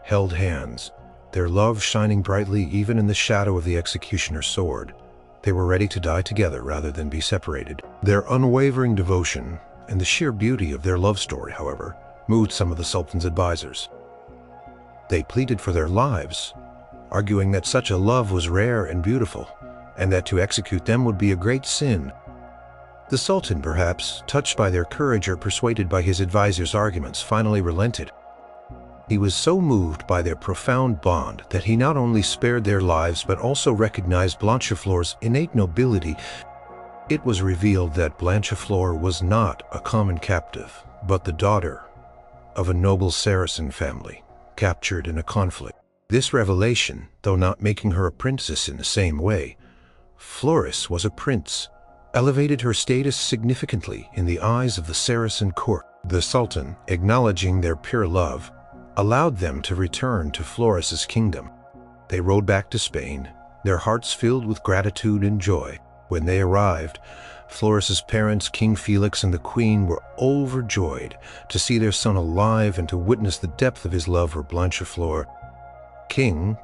held hands, their love shining brightly even in the shadow of the executioner's sword. They were ready to die together rather than be separated. Their unwavering devotion and the sheer beauty of their love story, however, moved some of the Sultan's advisors. They pleaded for their lives, arguing that such a love was rare and beautiful, and that to execute them would be a great sin. The Sultan, perhaps touched by their courage or persuaded by his advisors' arguments, finally relented. He was so moved by their profound bond that he not only spared their lives but also recognized Blanchefleur's innate nobility. It was revealed that Blanchefleur was not a common captive, but the daughter of a noble Saracen family, captured in a conflict. This revelation, though not making her a princess in the same way, Floris was a prince, elevated her status significantly in the eyes of the Saracen court. The Sultan, acknowledging their pure love, allowed them to return to Floris's kingdom. They rode back to Spain, their hearts filled with gratitude and joy. When they arrived, Floris's parents, King Felix and the Queen, were overjoyed to see their son alive and to witness the depth of his love for Blanchefleur. King,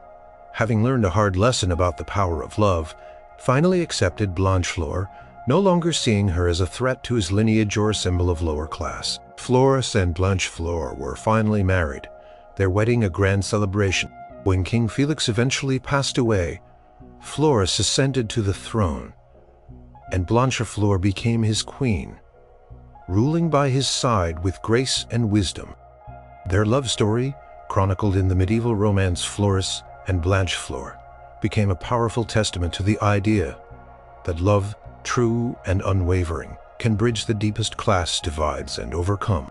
having learned a hard lesson about the power of love, finally accepted Blanchefleur, no longer seeing her as a threat to his lineage or a symbol of lower class. Floris and Blanchefleur were finally married, their wedding a grand celebration. When King Felix eventually passed away, Floris ascended to the throne, and Blanchefleur became his queen, ruling by his side with grace and wisdom. Their love story, chronicled in the medieval romance Floris and Blanchefleur, became a powerful testament to the idea that love, true and unwavering, can bridge the deepest class divides and overcome.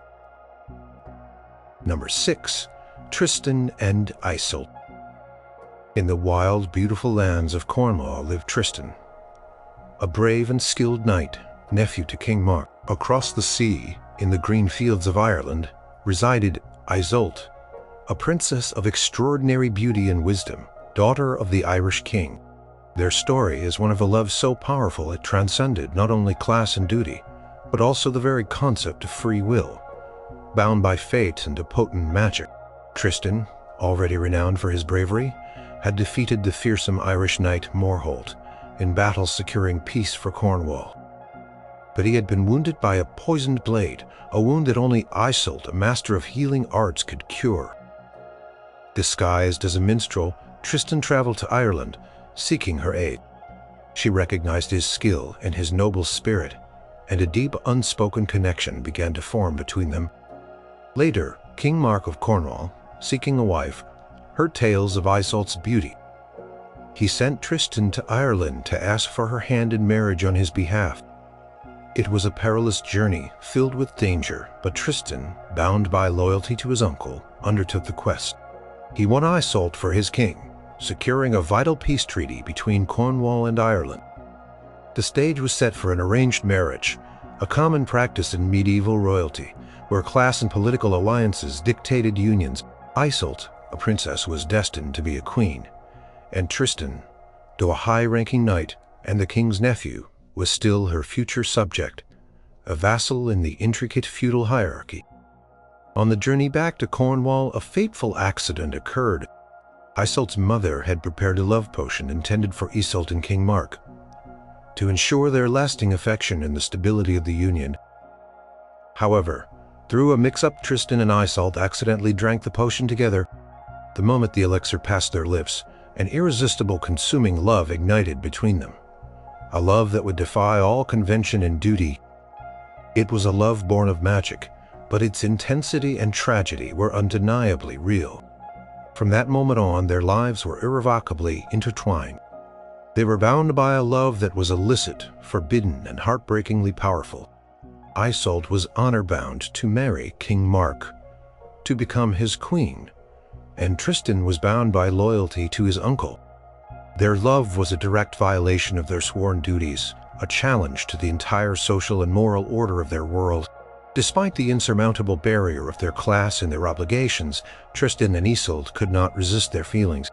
Number 6. Tristan and Isolde. In the wild, beautiful lands of Cornwall lived Tristan, a brave and skilled knight, nephew to King Mark. Across the sea, in the green fields of Ireland, resided Isolde, a princess of extraordinary beauty and wisdom, daughter of the Irish king. Their story is one of a love so powerful it transcended not only class and duty, but also the very concept of free will. Bound by fate and a potent magic, Tristan, already renowned for his bravery, had defeated the fearsome Irish knight Morholt in battle securing peace for Cornwall. But he had been wounded by a poisoned blade, a wound that only Isolde, a master of healing arts, could cure. Disguised as a minstrel, Tristan traveled to Ireland, seeking her aid. She recognized his skill and his noble spirit, and a deep unspoken connection began to form between them. Later, King Mark of Cornwall, seeking a wife, heard tales of Isolde's beauty. He sent Tristan to Ireland to ask for her hand in marriage on his behalf. It was a perilous journey filled with danger, but Tristan, bound by loyalty to his uncle, undertook the quest. He won Isolde for his king, securing a vital peace treaty between Cornwall and Ireland. The stage was set for an arranged marriage, a common practice in medieval royalty, where class and political alliances dictated unions. Isolde, a princess, was destined to be a queen, and Tristan, though a high-ranking knight and the king's nephew, was still her future subject, a vassal in the intricate feudal hierarchy. On the journey back to Cornwall, a fateful accident occurred. Isolde's mother had prepared a love potion intended for Isolde and King Mark, to ensure their lasting affection and the stability of the union. However, through a mix-up, Tristan and Isolde accidentally drank the potion together. The moment the elixir passed their lips, an irresistible consuming love ignited between them. A love that would defy all convention and duty. It was a love born of magic, but its intensity and tragedy were undeniably real. From that moment on, their lives were irrevocably intertwined. They were bound by a love that was illicit, forbidden, and heartbreakingly powerful. Isolde was honor-bound to marry King Mark, to become his queen, and Tristan was bound by loyalty to his uncle. Their love was a direct violation of their sworn duties, a challenge to the entire social and moral order of their world. Despite the insurmountable barrier of their class and their obligations, Tristan and Isolde could not resist their feelings.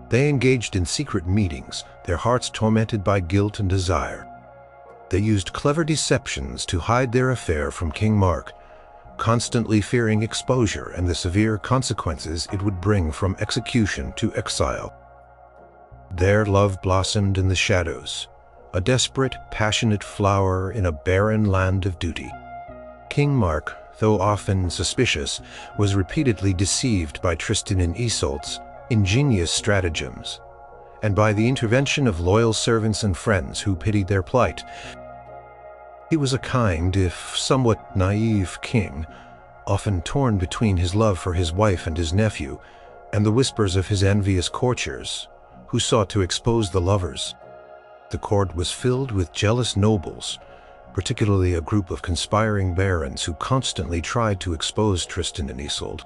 They engaged in secret meetings, their hearts tormented by guilt and desire. They used clever deceptions to hide their affair from King Mark, constantly fearing exposure and the severe consequences it would bring from execution to exile. Their love blossomed in the shadows, a desperate, passionate flower in a barren land of duty. King Mark, though often suspicious, was repeatedly deceived by Tristan and Isolde's ingenious stratagems, and by the intervention of loyal servants and friends who pitied their plight. He was a kind, if somewhat naive king, often torn between his love for his wife and his nephew, and the whispers of his envious courtiers, who sought to expose the lovers. The court was filled with jealous nobles, particularly a group of conspiring barons who constantly tried to expose Tristan and Isolde.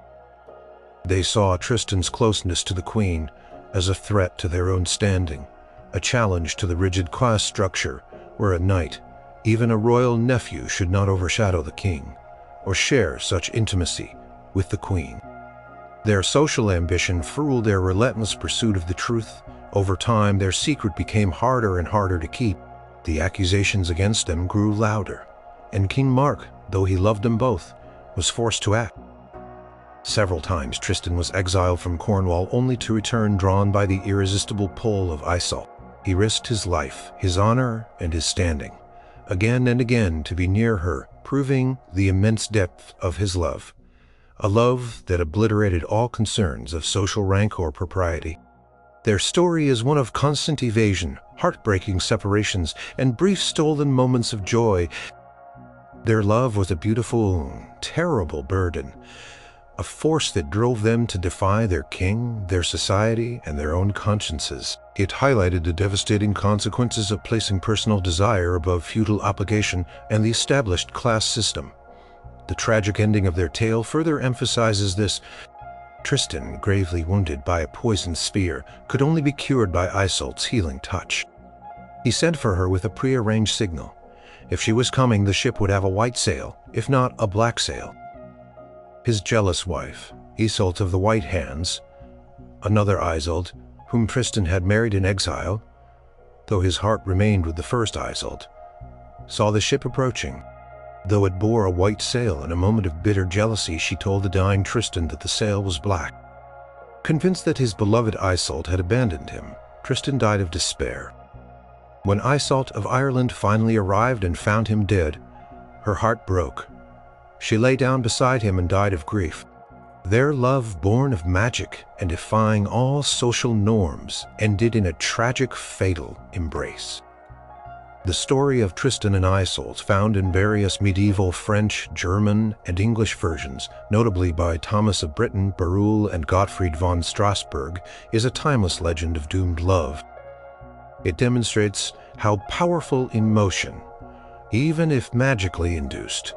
They saw Tristan's closeness to the queen as a threat to their own standing, a challenge to the rigid class structure where a knight, even a royal nephew, should not overshadow the king or share such intimacy with the queen. Their social ambition fueled their relentless pursuit of the truth. Over time, their secret became harder and harder to keep. The accusations against them grew louder, and King Mark, though he loved them both, was forced to act. Several times Tristan was exiled from Cornwall only to return drawn by the irresistible pull of Iseult. He risked his life, his honor, and his standing, again and again to be near her, proving the immense depth of his love, a love that obliterated all concerns of social rank or propriety. Their story is one of constant evasion, heartbreaking separations, and brief stolen moments of joy. Their love was a beautiful, terrible burden, a force that drove them to defy their king, their society, and their own consciences. It highlighted the devastating consequences of placing personal desire above feudal obligation and the established class system. The tragic ending of their tale further emphasizes this. Tristan, gravely wounded by a poisoned spear, could only be cured by Iseult's healing touch. He sent for her with a prearranged signal. If she was coming, the ship would have a white sail, if not a black sail. His jealous wife, Iseult of the White Hands, another Iseult, whom Tristan had married in exile, though his heart remained with the first Iseult, saw the ship approaching. Though it bore a white sail, in a moment of bitter jealousy she told the dying Tristan that the sail was black. Convinced that his beloved Iseult had abandoned him, Tristan died of despair. When Iseult of Ireland finally arrived and found him dead, her heart broke. She lay down beside him and died of grief. Their love, born of magic and defying all social norms, ended in a tragic, fatal embrace. The story of Tristan and Iseult, found in various medieval French, German, and English versions, notably by Thomas of Britain, Berulle, and Gottfried von Strasbourg, is a timeless legend of doomed love. It demonstrates how powerful emotion, even if magically induced,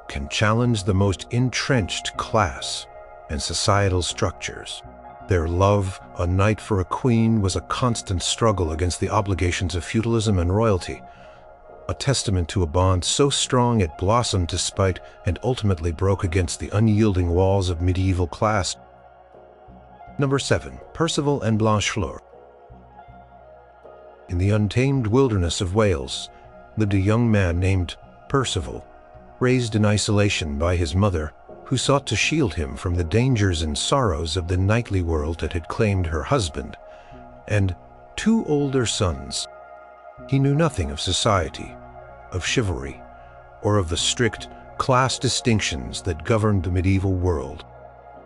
can challenge the most entrenched class and societal structures. Their love, a knight for a queen, was a constant struggle against the obligations of feudalism and royalty, a testament to a bond so strong it blossomed to spite and ultimately broke against the unyielding walls of medieval class. Number 7. Percival and Blanchefleur. In the untamed wilderness of Wales lived a young man named Percival, raised in isolation by his mother, who sought to shield him from the dangers and sorrows of the knightly world that had claimed her husband, and 2 older sons. He knew nothing of society, of chivalry, or of the strict class distinctions that governed the medieval world.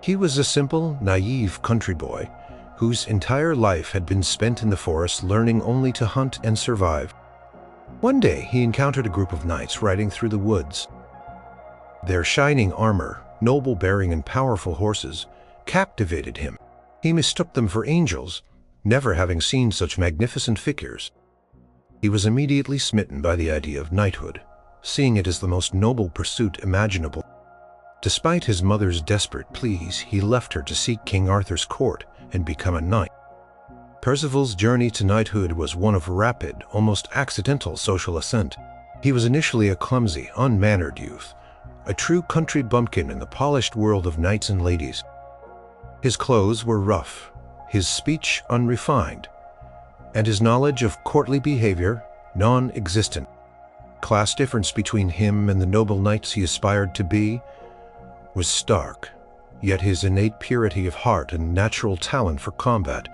He was a simple, naive country boy whose entire life had been spent in the forest learning only to hunt and survive. One day he encountered a group of knights riding through the woods. Their shining armor, noble bearing, and powerful horses captivated him. He mistook them for angels, never having seen such magnificent figures. He was immediately smitten by the idea of knighthood, seeing it as the most noble pursuit imaginable. Despite his mother's desperate pleas, he left her to seek King Arthur's court and become a knight. Percival's journey to knighthood was one of rapid, almost accidental social ascent. He was initially a clumsy, unmannered youth, a true country bumpkin in the polished world of knights and ladies. His clothes were rough, his speech unrefined, and his knowledge of courtly behavior non-existent. Class difference between him and the noble knights he aspired to be was stark, yet his innate purity of heart and natural talent for combat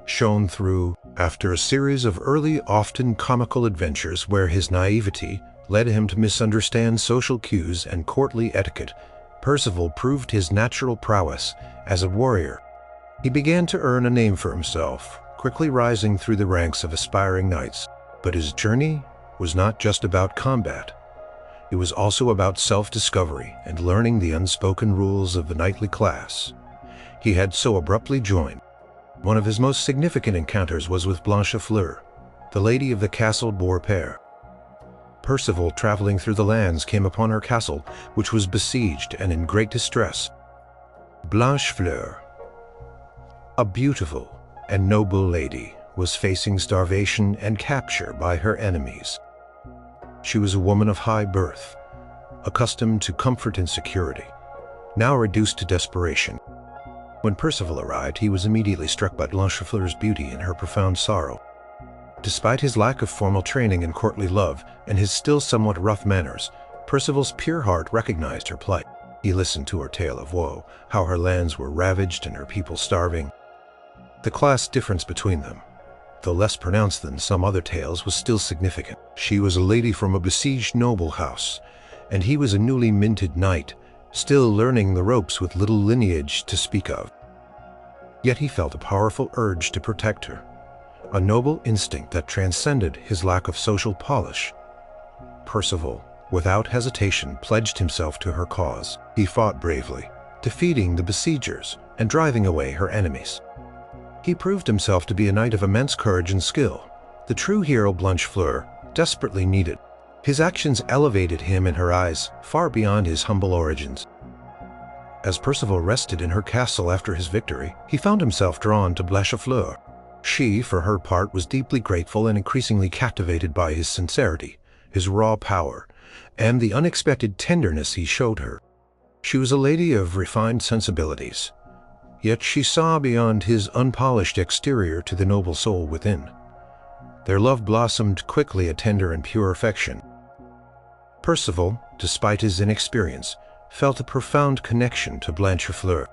shone through. After a series of early, often comical adventures where his naivety led him to misunderstand social cues and courtly etiquette, Percival proved his natural prowess as a warrior. He began to earn a name for himself, quickly rising through the ranks of aspiring knights. But his journey was not just about combat. It was also about self-discovery and learning the unspoken rules of the knightly class he had so abruptly joined. One of his most significant encounters was with Blanchefleur, the lady of the castle Beaurepaire. Percival, traveling through the lands, came upon her castle, which was besieged and in great distress. Blanchefleur, a beautiful and noble lady, was facing starvation and capture by her enemies. She was a woman of high birth, accustomed to comfort and security, now reduced to desperation. When Percival arrived, he was immediately struck by Blanchefleur's beauty and her profound sorrow. Despite his lack of formal training in courtly love and his still somewhat rough manners, Percival's pure heart recognized her plight. He listened to her tale of woe, how her lands were ravaged and her people starving. The class difference between them, though less pronounced than some other tales, was still significant. She was a lady from a besieged noble house, and he was a newly minted knight, still learning the ropes with little lineage to speak of. Yet he felt a powerful urge to protect her, a noble instinct that transcended his lack of social polish. Percival, without hesitation, pledged himself to her cause. He fought bravely, defeating the besiegers and driving away her enemies. He proved himself to be a knight of immense courage and skill, the true hero Blanchefleur desperately needed. His actions elevated him in her eyes, far beyond his humble origins. As Percival rested in her castle after his victory, he found himself drawn to Blanchefleur. She, for her part, was deeply grateful and increasingly captivated by his sincerity, his raw power, and the unexpected tenderness he showed her. She was a lady of refined sensibilities, yet she saw beyond his unpolished exterior to the noble soul within. Their love blossomed quickly, a tender and pure affection. Percival, despite his inexperience, felt a profound connection to Blanchefleur.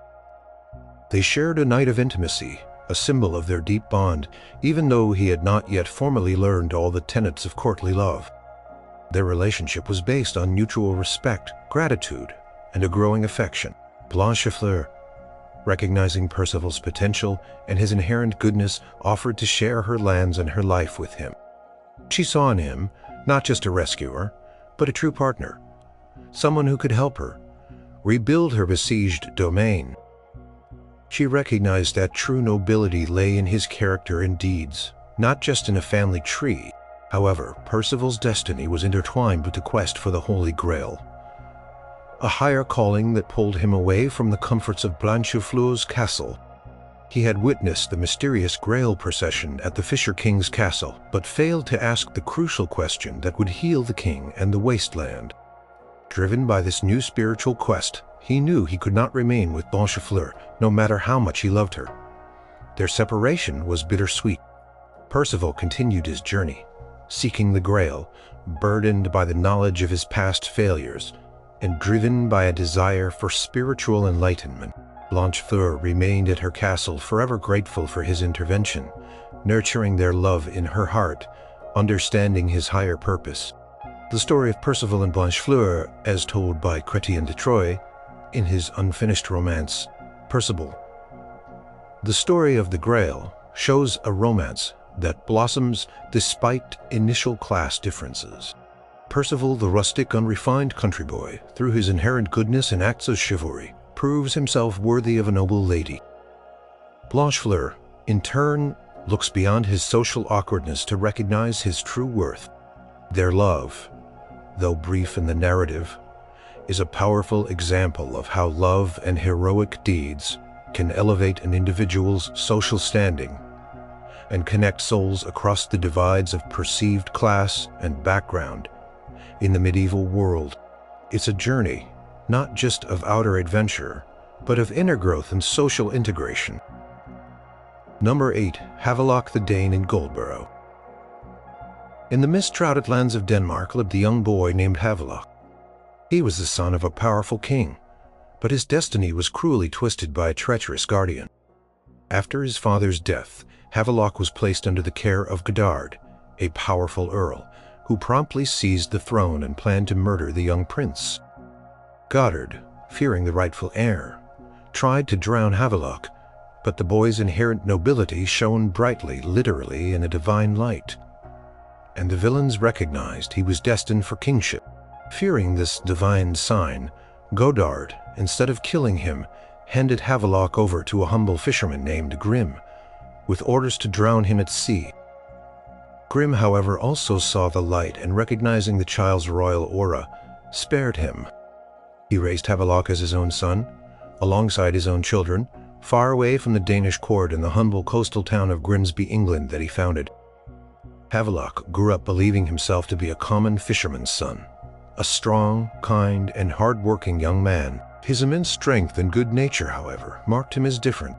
They shared a night of intimacy, a symbol of their deep bond, even though he had not yet formally learned all the tenets of courtly love. Their relationship was based on mutual respect, gratitude, and a growing affection. Blanchefleur, recognizing Percival's potential and his inherent goodness, offered to share her lands and her life with him. She saw in him not just a rescuer, but a true partner, someone who could help her rebuild her besieged domain. She recognized that true nobility lay in his character and deeds, not just in a family tree. However, Percival's destiny was intertwined with the quest for the Holy Grail, a higher calling that pulled him away from the comforts of Blanchefleur's castle. He had witnessed the mysterious Grail procession at the Fisher King's castle, but failed to ask the crucial question that would heal the king and the wasteland. Driven by this new spiritual quest, he knew he could not remain with Blanchefleur, no matter how much he loved her. Their separation was bittersweet. Percival continued his journey, seeking the Grail, burdened by the knowledge of his past failures, and driven by a desire for spiritual enlightenment. Blanchefleur remained at her castle, forever grateful for his intervention, nurturing their love in her heart, understanding his higher purpose. The story of Percival and Blanchefleur, as told by Chrétien de Troyes in his unfinished romance, Percival. The story of the Grail shows a romance that blossoms despite initial class differences. Percival, the rustic, unrefined country boy, through his inherent goodness and acts of chivalry, proves himself worthy of a noble lady. Blanchefleur, in turn, looks beyond his social awkwardness to recognize his true worth. Their love, though brief in the narrative, is a powerful example of how love and heroic deeds can elevate an individual's social standing and connect souls across the divides of perceived class and background. In the medieval world, it's a journey not just of outer adventure, but of inner growth and social integration. Number 8. Havelock the Dane in Goldborough. In the mist-shrouded lands of Denmark lived a young boy named Havelock. He was the son of a powerful king, but his destiny was cruelly twisted by a treacherous guardian. After his father's death, Havelock was placed under the care of Godard, a powerful earl, who promptly seized the throne and planned to murder the young prince. Godard, fearing the rightful heir, tried to drown Havelock, but the boy's inherent nobility shone brightly, literally in a divine light, and the villains recognized he was destined for kingship. Fearing this divine sign, Godard, instead of killing him, handed Havelock over to a humble fisherman named Grim, with orders to drown him at sea. Grim, however, also saw the light and, recognizing the child's royal aura, spared him. He raised Havelock as his own son, alongside his own children, far away from the Danish court in the humble coastal town of Grimsby, England that he founded. Havelock grew up believing himself to be a common fisherman's son, a strong, kind, and hard-working young man. His immense strength and good nature, however, marked him as different.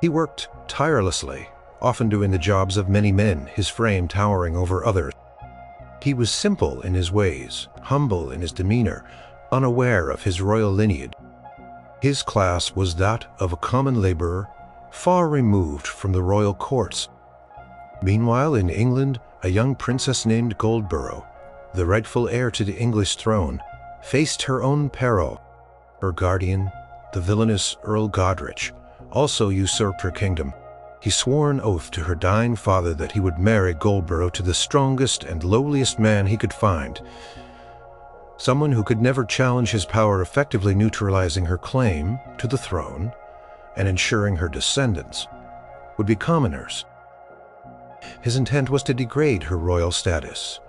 He worked tirelessly, often doing the jobs of many men, his frame towering over others. He was simple in his ways, humble in his demeanor, unaware of his royal lineage. His class was that of a common laborer, far removed from the royal courts. Meanwhile, in England, a young princess named Goldborough, the rightful heir to the English throne, faced her own peril. Her guardian, the villainous Earl Godrich, also usurped her kingdom. He swore an oath to her dying father that he would marry Goldborough to the strongest and lowliest man he could find, someone who could never challenge his power, effectively neutralizing her claim to the throne and ensuring her descendants would be commoners. His intent was to degrade her royal status,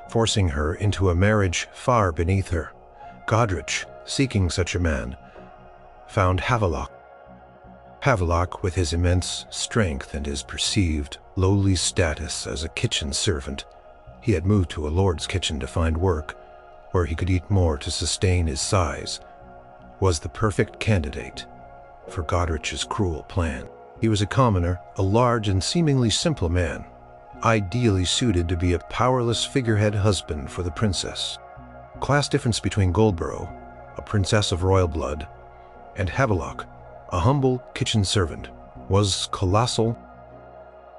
forcing her into a marriage far beneath her. Godrich, seeking such a man, found Havelock. Havelock, with his immense strength and his perceived lowly status as a kitchen servant, he had moved to a lord's kitchen to find work, where he could eat more to sustain his size, was the perfect candidate for Godrich's cruel plan. He was a commoner, a large and seemingly simple man, ideally suited to be a powerless figurehead husband for the princess. Class difference between Goldborough, a princess of royal blood, and Havelock, a humble kitchen servant, was colossal.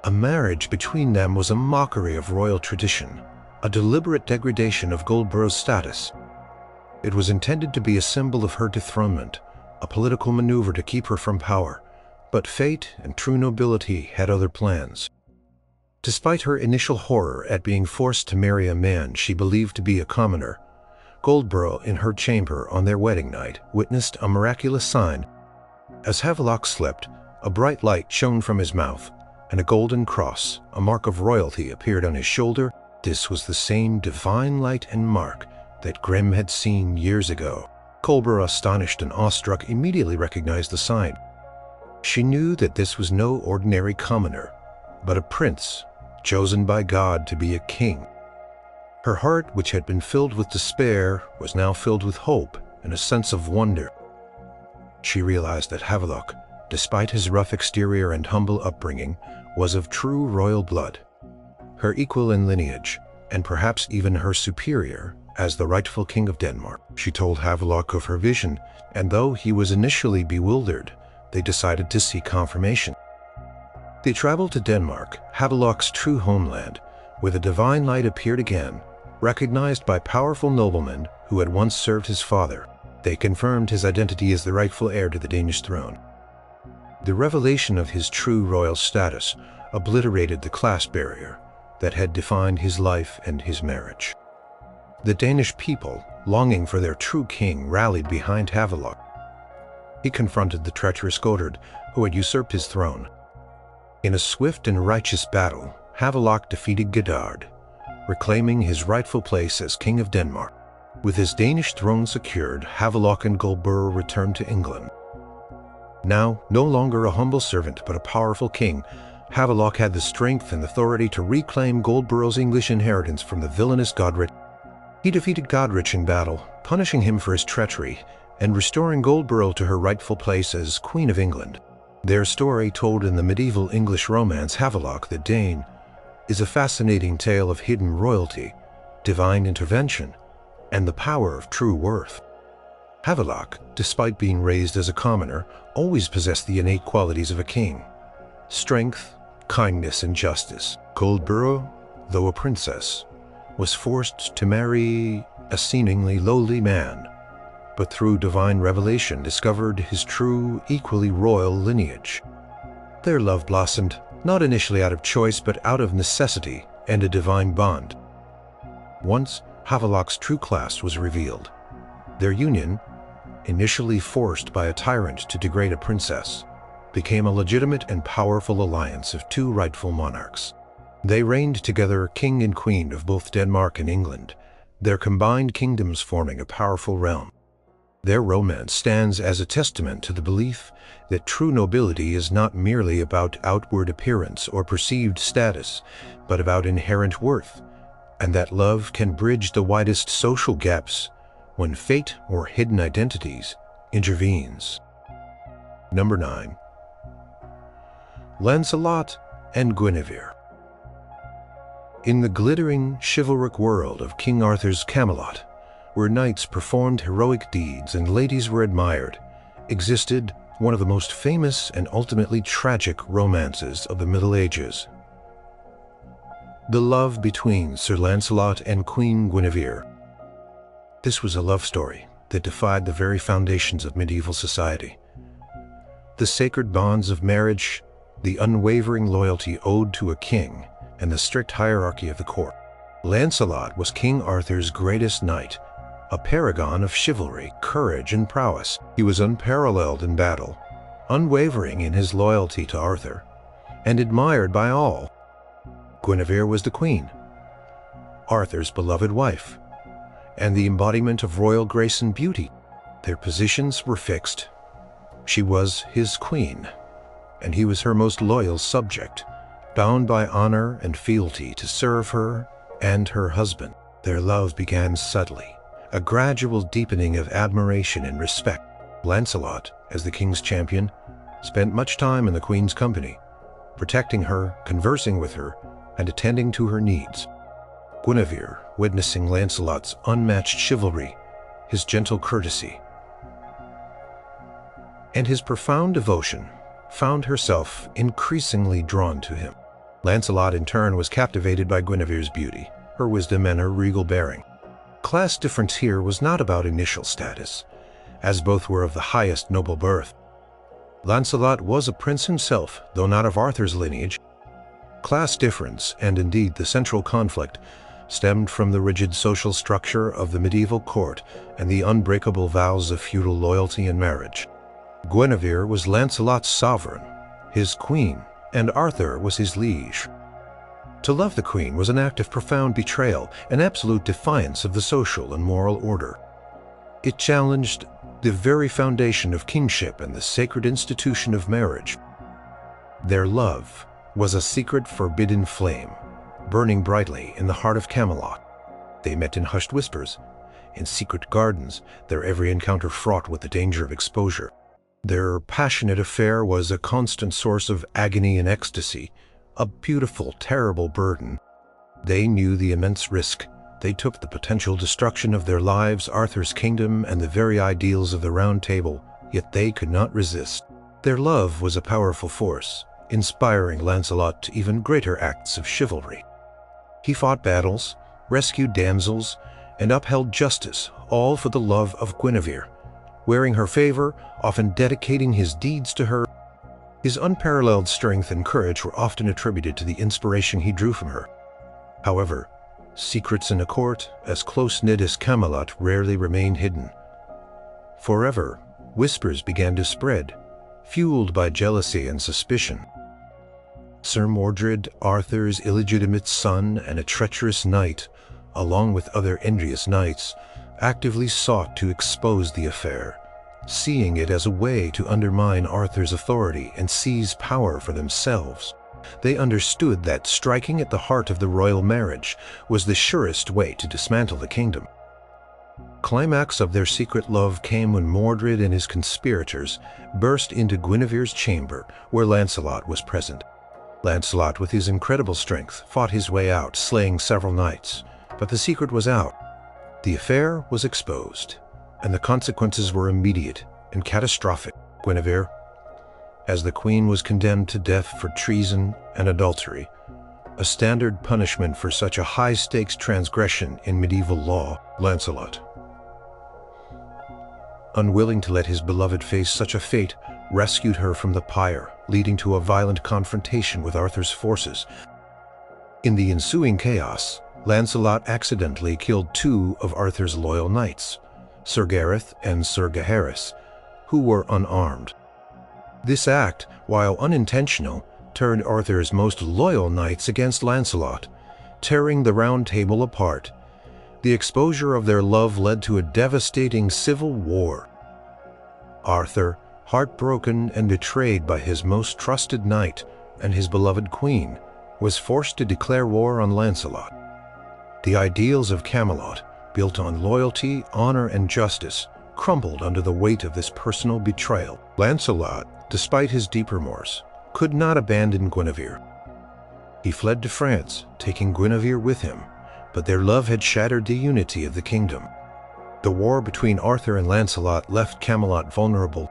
A marriage between them was a mockery of royal tradition, a deliberate degradation of Goldborough's status. It was intended to be a symbol of her dethronement, a political maneuver to keep her from power, but fate and true nobility had other plans. Despite her initial horror at being forced to marry a man she believed to be a commoner, Goldborough, in her chamber on their wedding night, witnessed a miraculous sign. As Havelock slept, a bright light shone from his mouth, and a golden cross, a mark of royalty, appeared on his shoulder. This was the same divine light and mark that Grim had seen years ago. Goldborough, astonished and awestruck, immediately recognized the sign. She knew that this was no ordinary commoner, but a prince, chosen by God to be a king. Her heart, which had been filled with despair, was now filled with hope and a sense of wonder. She realized that Havelock, despite his rough exterior and humble upbringing, was of true royal blood, her equal in lineage, and perhaps even her superior as the rightful king of Denmark. She told Havelock of her vision, and though he was initially bewildered, they decided to seek confirmation. They traveled to Denmark, Havelock's true homeland, where the divine light appeared again, recognized by powerful noblemen who had once served his father. They confirmed his identity as the rightful heir to the Danish throne. The revelation of his true royal status obliterated the class barrier that had defined his life and his marriage. The Danish people, longing for their true king, rallied behind Havelock. He confronted the treacherous Godard, who had usurped his throne. In a swift and righteous battle, Havelock defeated Godard, reclaiming his rightful place as King of Denmark. With his Danish throne secured, Havelock and Goldborough returned to England. Now, no longer a humble servant but a powerful king, Havelock had the strength and authority to reclaim Goldborough's English inheritance from the villainous Godrich. He defeated Godrich in battle, punishing him for his treachery and restoring Goldborough to her rightful place as Queen of England. Their story, told in the medieval English romance Havelock the Dane, is a fascinating tale of hidden royalty, divine intervention, and the power of true worth. Havelock, despite being raised as a commoner, always possessed the innate qualities of a king: strength, kindness, and justice. Goldborough, though a princess, was forced to marry a seemingly lowly man, but through divine revelation discovered his true, equally royal lineage. Their love blossomed, not initially out of choice, but out of necessity and a divine bond. Once Havelock's true class was revealed. Their union, initially forced by a tyrant to degrade a princess, became a legitimate and powerful alliance of two rightful monarchs. They reigned together, king and queen of both Denmark and England, their combined kingdoms forming a powerful realm. Their romance stands as a testament to the belief that true nobility is not merely about outward appearance or perceived status, but about inherent worth, and that love can bridge the widest social gaps when fate or hidden identities intervenes. Number 9. Lancelot and Guinevere. In the glittering, chivalric world of King Arthur's Camelot, where knights performed heroic deeds and ladies were admired, existed one of the most famous and ultimately tragic romances of the Middle Ages. The love between Sir Lancelot and Queen Guinevere. This was a love story that defied the very foundations of medieval society. The sacred bonds of marriage, the unwavering loyalty owed to a king, and the strict hierarchy of the court. Lancelot was King Arthur's greatest knight, a paragon of chivalry, courage, and prowess. He was unparalleled in battle, unwavering in his loyalty to Arthur, and admired by all. Guinevere was the queen, Arthur's beloved wife, and the embodiment of royal grace and beauty. Their positions were fixed. She was his queen, and he was her most loyal subject, bound by honor and fealty to serve her and her husband. Their love began subtly, a gradual deepening of admiration and respect. Lancelot, as the king's champion, spent much time in the queen's company, protecting her, conversing with her, and attending to her needs. Guinevere, witnessing Lancelot's unmatched chivalry, his gentle courtesy, and his profound devotion, found herself increasingly drawn to him. Lancelot, in turn, was captivated by Guinevere's beauty, her wisdom, and her regal bearing. Class difference here was not about initial status, as both were of the highest noble birth. Lancelot was a prince himself, though not of Arthur's lineage. Class difference, and indeed the central conflict, stemmed from the rigid social structure of the medieval court and the unbreakable vows of feudal loyalty and marriage. Guinevere was Lancelot's sovereign, his queen, and Arthur was his liege. To love the queen was an act of profound betrayal, an absolute defiance of the social and moral order. It challenged the very foundation of kingship and the sacred institution of marriage. Their love was a secret forbidden flame, burning brightly in the heart of Camelot. They met in hushed whispers, in secret gardens, their every encounter fraught with the danger of exposure. Their passionate affair was a constant source of agony and ecstasy, a beautiful, terrible burden. They knew the immense risk. They took the potential destruction of their lives, Arthur's kingdom, and the very ideals of the Round Table, yet they could not resist. Their love was a powerful force, inspiring Lancelot to even greater acts of chivalry. He fought battles, rescued damsels, and upheld justice, all for the love of Guinevere, wearing her favor, often dedicating his deeds to her. His unparalleled strength and courage were often attributed to the inspiration he drew from her. However, secrets in a court as close-knit as Camelot rarely remained hidden. Forever, whispers began to spread, fueled by jealousy and suspicion. Sir Mordred, Arthur's illegitimate son and a treacherous knight, along with other envious knights, actively sought to expose the affair, seeing it as a way to undermine Arthur's authority and seize power for themselves. They understood that striking at the heart of the royal marriage was the surest way to dismantle the kingdom. Climax of their secret love came when Mordred and his conspirators burst into Guinevere's chamber, where Lancelot was present. Lancelot, with his incredible strength, fought his way out, slaying several knights, but the secret was out. The affair was exposed, and the consequences were immediate and catastrophic. Guinevere, as the queen, was condemned to death for treason and adultery, a standard punishment for such a high-stakes transgression in medieval law. Lancelot, unwilling to let his beloved face such a fate, rescued her from the pyre, leading to a violent confrontation with Arthur's forces. In the ensuing chaos, Lancelot accidentally killed two of Arthur's loyal knights, Sir Gareth and Sir Gaheris, who were unarmed. This act, while unintentional, turned Arthur's most loyal knights against Lancelot, tearing the Round Table apart. The exposure of their love led to a devastating civil war. Arthur, heartbroken and betrayed by his most trusted knight and his beloved queen, was forced to declare war on Lancelot. The ideals of Camelot, built on loyalty, honor, and justice, crumbled under the weight of this personal betrayal. Lancelot, despite his deep remorse, could not abandon Guinevere. He fled to France, taking Guinevere with him, but their love had shattered the unity of the kingdom. The war between Arthur and Lancelot left Camelot vulnerable.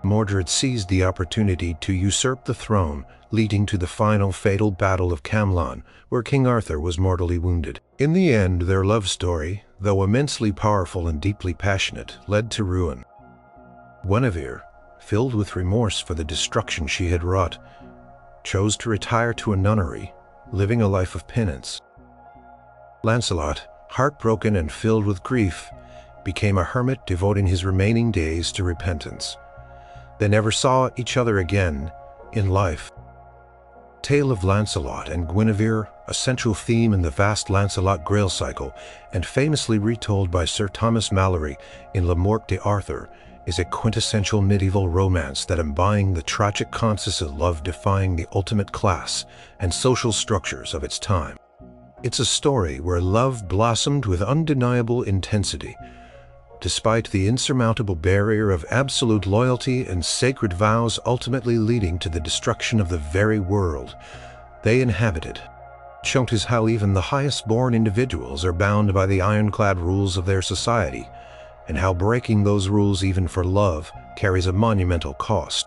Mordred seized the opportunity to usurp the throne, leading to the final fatal Battle of Camlann, where King Arthur was mortally wounded. In the end, their love story, though immensely powerful and deeply passionate, led to ruin. Guinevere, filled with remorse for the destruction she had wrought, chose to retire to a nunnery, living a life of penance. Lancelot, heartbroken and filled with grief, became a hermit, devoting his remaining days to repentance. They never saw each other again in life. Tale of Lancelot and Guinevere, a central theme in the vast Lancelot Grail cycle, and famously retold by Sir Thomas Malory in Le Morte d'Arthur, is a quintessential medieval romance that embodies the tragic concepts of love defying the ultimate class and social structures of its time. It's a story where love blossomed with undeniable intensity, despite the insurmountable barrier of absolute loyalty and sacred vows, ultimately leading to the destruction of the very world they inhabited. Shows how even the highest-born individuals are bound by the ironclad rules of their society, and how breaking those rules even for love carries a monumental cost.